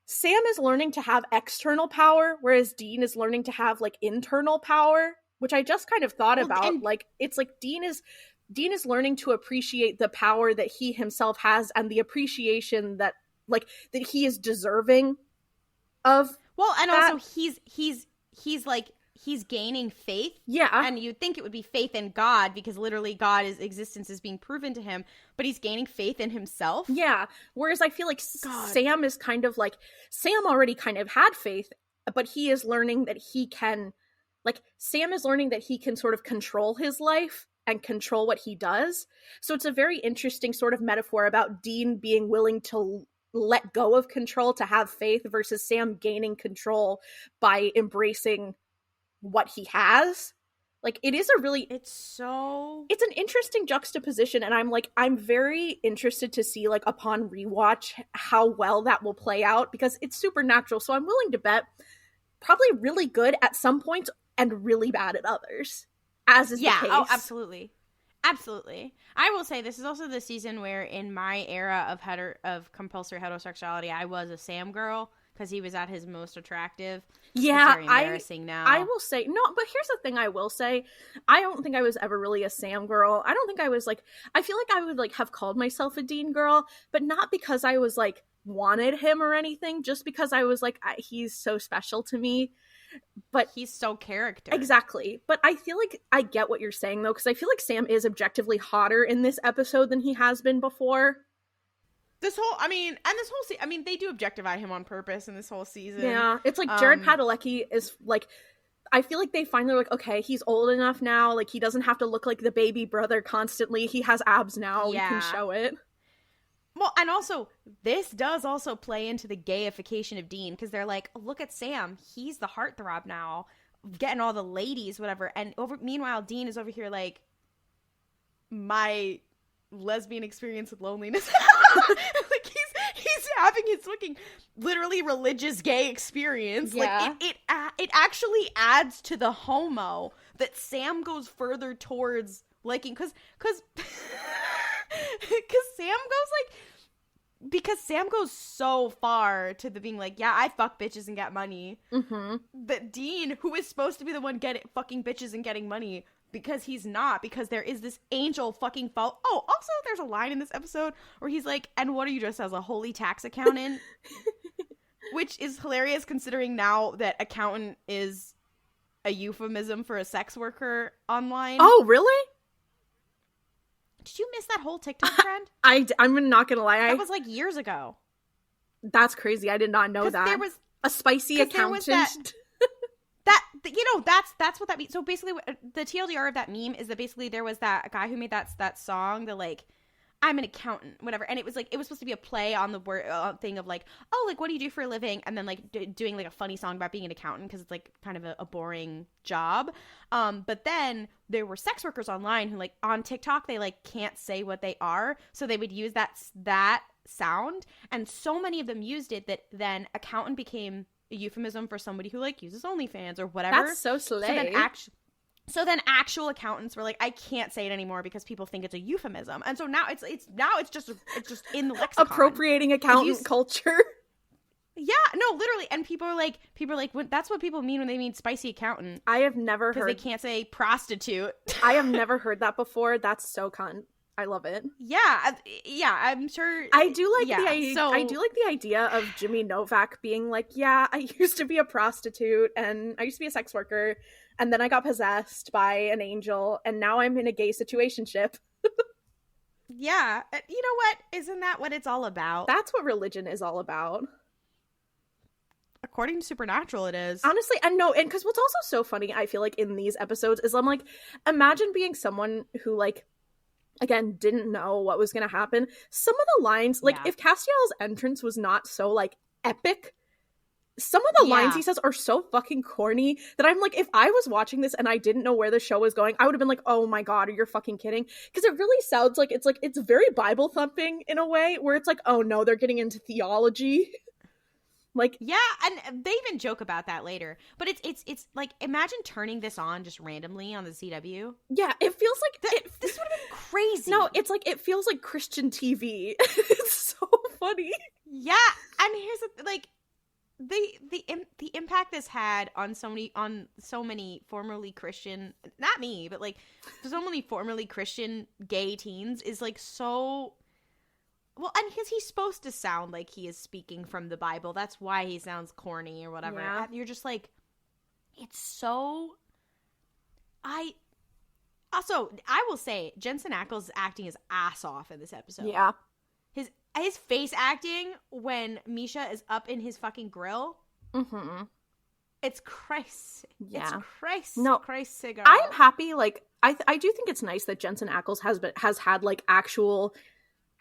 Sam is learning to have external power, whereas Dean is learning to have like internal power, which I just kind of thought about. And like, it's like Dean is learning to appreciate the power that he himself has and the appreciation that like that he is deserving of. Well, and that. Also he's like, he's gaining faith. Yeah. And you'd think it would be faith in God, because literally God's existence is being proven to him, but he's gaining faith in himself. Yeah. Whereas I feel like Sam is kind of like, Sam already kind of had faith, but he is learning that he can, like, Sam is learning that he can sort of control his life and control what he does. So it's a very interesting sort of metaphor about Dean being willing to let go of control to have faith versus Sam gaining control by embracing what he has. Like, it is a really, it's an interesting juxtaposition, and I'm very interested to see, like, upon rewatch how well that will play out, because it's Supernatural, so I'm willing to bet probably really good at some points and really bad at others, as is the case. Oh, absolutely. I will say this is also the season where, in my era of compulsory heterosexuality, I was a Sam girl, because he was at his most attractive. Yeah, it's very embarrassing now. I will say, no, but here's the thing I will say. I don't think I was ever really a Sam girl. I don't think I was, like, I feel like I would, like, have called myself a Dean girl, but not because I was, like, wanted him or anything, just because I was, like, he's so special to me. But he's so character. Exactly. But I feel like I get what you're saying, though, because I feel like Sam is objectively hotter in this episode than he has been before. They do objectify him on purpose in this whole season. Yeah, it's like Jared Padalecki is like, I feel like they finally were like, okay, he's old enough now, like he doesn't have to look like the baby brother constantly. He has abs now. Yeah. We can show it. Well, and also, this does also play into the gayification of Dean, because they're like, look at Sam, he's the heartthrob now, getting all the ladies, whatever, and meanwhile, Dean is over here like, my lesbian experience with loneliness. Like, he's having his fucking literally religious gay experience. Yeah. Like, it actually adds to the homo that Sam goes further towards liking, because Sam goes so far to the being like, yeah, I fuck bitches and get money. Mm-hmm. That Dean, who is supposed to be the one fucking bitches and getting money, because he's not, because there is this angel fucking fault. Oh, also there's a line in this episode where he's like, and what are you dressed as, a holy tax accountant? Which is hilarious, considering now that accountant is a euphemism for a sex worker online. Oh, really? Did you miss that whole TikTok trend? I'm not gonna lie. That was like years ago. That's crazy. I did not know that. There was a spicy accountant. That's what that means. So basically, the TLDR of that meme is that basically there was that guy who made that song, the like, I'm an accountant, whatever, and it was supposed to be a play on the word thing of like, oh, like, what do you do for a living, and then like doing like a funny song about being an accountant, because it's like kind of a boring job. But then there were sex workers online who, like, on TikTok, they like can't say what they are, so they would use that sound, and so many of them used it that then accountant became a euphemism for somebody who like uses OnlyFans or whatever. That's so slay. So then actual accountants were like, I can't say it anymore because people think it's a euphemism. And so now it's just in the lexicon. Appropriating accountant culture. Yeah, no, literally. And people are like, that's what people mean when they mean spicy accountant. I have never heard. Because they can't say prostitute. I have never heard that before. That's so cunt. I love it. Yeah, I'm sure. I do like the idea of Jimmy Novak being like, yeah, I used to be a prostitute and I used to be a sex worker, and then I got possessed by an angel, and now I'm in a gay situationship. Yeah, you know what? Isn't that what it's all about? That's what religion is all about. According to Supernatural, it is. Honestly, and because what's also so funny, I feel like, in these episodes is I'm like, imagine being someone who, like, again, didn't know what was going to happen. Some of the lines, like, if Castiel's entrance was not so, like, epic, some of the lines he says are so fucking corny that I'm like, if I was watching this and I didn't know where the show was going, I would have been like, oh my god, are you fucking kidding? Because it really sounds like it's very Bible thumping in a way where it's like, oh no, they're getting into theology. Like, yeah, and they even joke about that later. But it's like, imagine turning this on just randomly on the CW. Yeah, it feels like this would have been crazy. No, it's like, it feels like Christian TV. It's so funny. Yeah, and here's the like, the impact this had on so many formerly Christian, not me, but like so many formerly Christian gay teens is like so. Well, and because he's supposed to sound like he is speaking from the Bible. That's why he sounds corny or whatever. Yeah. And you're just like, it's so... I will say, Jensen Ackles is acting his ass off in this episode. Yeah. His face acting when Misha is up in his fucking grill. Mm-hmm. It's Christ. Yeah. It's Christ. No, Christ cigar. I'm happy. Like, I do think it's nice that Jensen Ackles has had like actual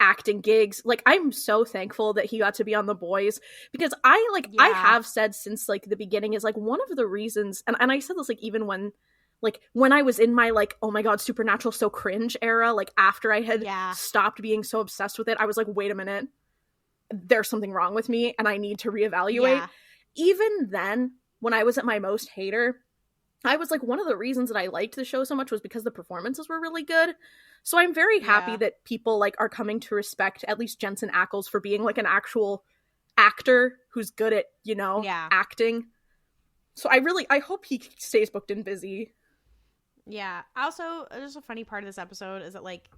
acting gigs. Like, I'm so thankful that he got to be on The Boys, because I have said since like the beginning is like one of the reasons, and I said this like even when I was in my like, oh my god, Supernatural so cringe era, like after I had stopped being so obsessed with it, I was like, wait a minute, there's something wrong with me and I need to reevaluate. Yeah. Even then, when I was at my most hater, I was like, one of the reasons that I liked the show so much was because the performances were really good. So I'm very happy that people like are coming to respect at least Jensen Ackles for being like an actual actor who's good at, acting. So I hope he stays booked and busy. Yeah. Also, just a funny part of this episode is that like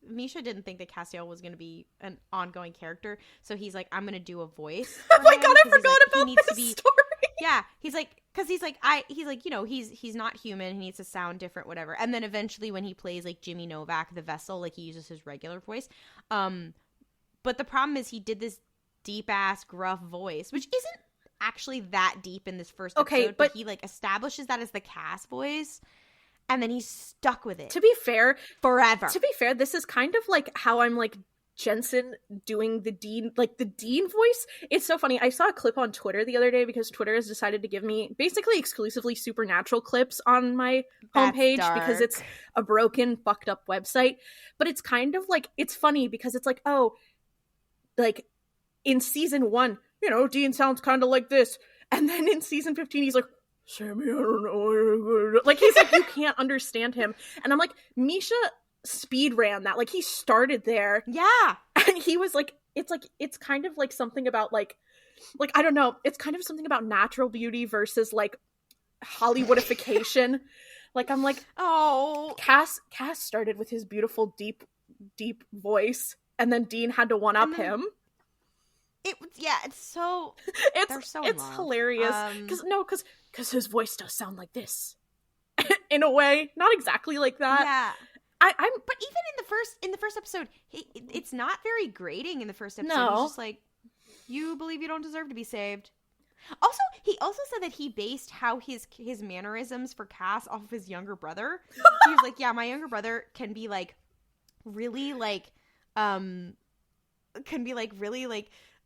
Misha didn't think that Castiel was going to be an ongoing character, so he's like, I'm going to do a voice. Oh my god, I forgot about this story. Yeah, he's like, because he's like, he's not human. He needs to sound different, whatever. And then eventually, when he plays like Jimmy Novak, the Vessel, like he uses his regular voice. But the problem is he did this deep ass gruff voice, which isn't actually that deep in this first episode. But he like establishes that as the Cass voice. And then he's stuck with it. To be fair, forever. To be fair, this is kind of like how I'm like Jensen doing the Dean voice. It's so funny. I saw a clip on Twitter the other day because Twitter has decided to give me basically exclusively Supernatural clips on my homepage because it's a broken, fucked up website. But it's kind of like, it's funny because it's like, oh, like in season 1, Dean sounds kind of like this. And then in season 15, he's like, Sammy, I don't know. Like, he's like, you can't understand him. And I'm like, Misha speed ran that. Like, he started there. Yeah. And he was like, it's kind of like something about like, I don't know. It's kind of something about natural beauty versus like Hollywoodification. Like, I'm like, oh, Cass started with his beautiful, deep, deep voice. And then Dean had to one-up him. It's so they're so it's hilarious because his voice does sound like this in a way, not exactly like that. Yeah, but even in the first episode, it's not very grating. In the first episode, he's just like, you believe you don't deserve to be saved. Also, he also said that he based how his mannerisms for Cass off of his younger brother. He was like, yeah, my younger brother can be like really like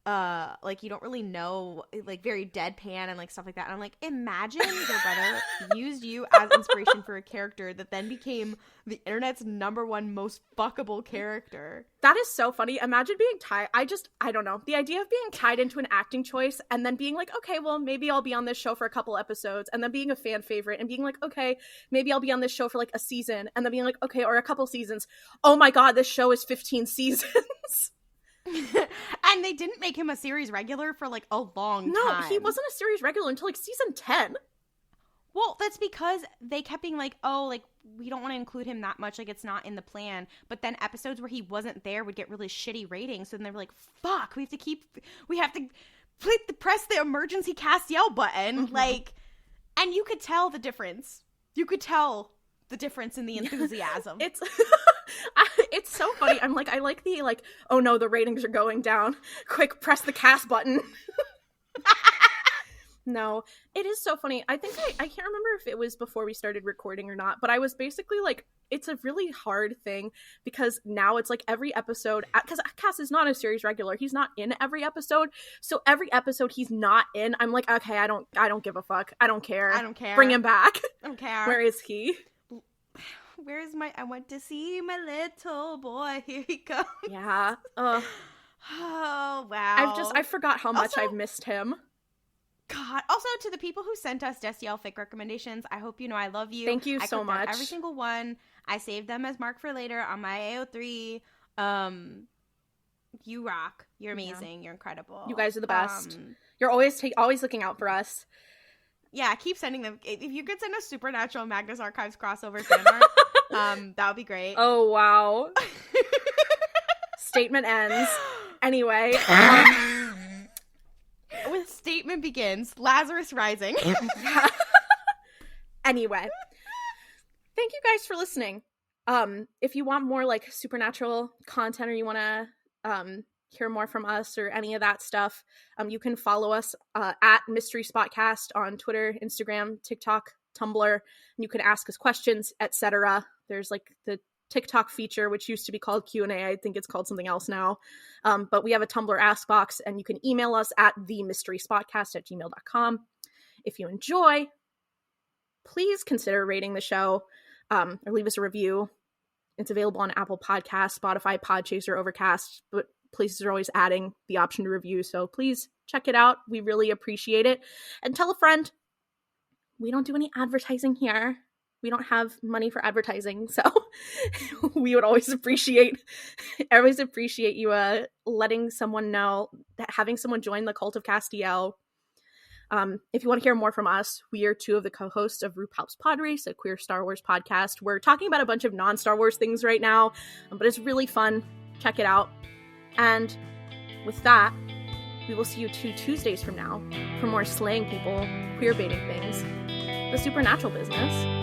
like you don't really know, like very deadpan and like stuff like that. And I'm like, imagine your brother used you as inspiration for a character that then became the internet's #1 most fuckable character. That is so funny. Imagine being tied. I don't know. The idea of being tied into an acting choice and then being like, okay, well, maybe I'll be on this show for a couple episodes, and then being a fan favorite and being like, okay, maybe I'll be on this show for like a season, and then being like, okay, or a couple seasons. Oh my god, this show is 15 seasons. And they didn't make him a series regular for like a long time. No, he wasn't a series regular until like season 10. Well, that's because they kept being like, oh, like, we don't want to include him that much, like it's not in the plan. But then episodes where he wasn't there would get really shitty ratings, so then they were like, fuck, we have to press the emergency Castiel button. Mm-hmm. Like, and you could tell the difference. You could tell the difference in the enthusiasm. It's so funny. I'm like, I like the like, oh no, the ratings are going down. Quick, press the cast button. No, it is so funny. I think I can't remember if it was before we started recording or not, but I was basically like, it's a really hard thing because now it's like every episode, because Cass is not a series regular. He's not in every episode. So every episode he's not in, I'm like, okay, I don't give a fuck. I don't care. I don't care. Bring him back. I don't care. Where is he? Where is I went to see my little boy. Here he goes. Yeah. Oh, wow. I forgot how much Also, I've missed him. God. Also, to the people who sent us Castiel fic recommendations, I hope you know I love you. Thank you so much. Every single one. I saved them as mark for later on my AO3. You rock. You're amazing. Yeah. You're incredible. You guys are the best. You're always looking out for us. Yeah, keep sending them. If you could send us Supernatural Magnus Archives crossover fan art, that would be great. Oh, wow. Statement ends. Anyway. With statement begins. Lazarus Rising. Anyway. Thank you guys for listening. If you want more like supernatural content or you want to hear more from us or any of that stuff, you can follow us at Mystery Spotcast on Twitter, Instagram, TikTok, Tumblr, and you can ask us questions, etc. There's like the TikTok feature, which used to be called Q&A. I think it's called something else now. But we have a Tumblr Ask Box, and you can email us at themysteryspotcast@gmail.com. If you enjoy, please consider rating the show or leave us a review. It's available on Apple Podcasts, Spotify, Podchaser, Overcast, but places are always adding the option to review, so please check it out. We really appreciate it. And tell a friend. We don't do any advertising here. We don't have money for advertising, so we would always appreciate you letting someone know, that having someone join the cult of Castiel. If you want to hear more from us, we are two of the co-hosts of RuPaul's Pod Race, a queer Star Wars podcast. We're talking about a bunch of non-Star Wars things right now, but it's really fun. Check it out. And with that, we will see you 2 Tuesdays from now for more slaying people, queer baiting things, the supernatural business.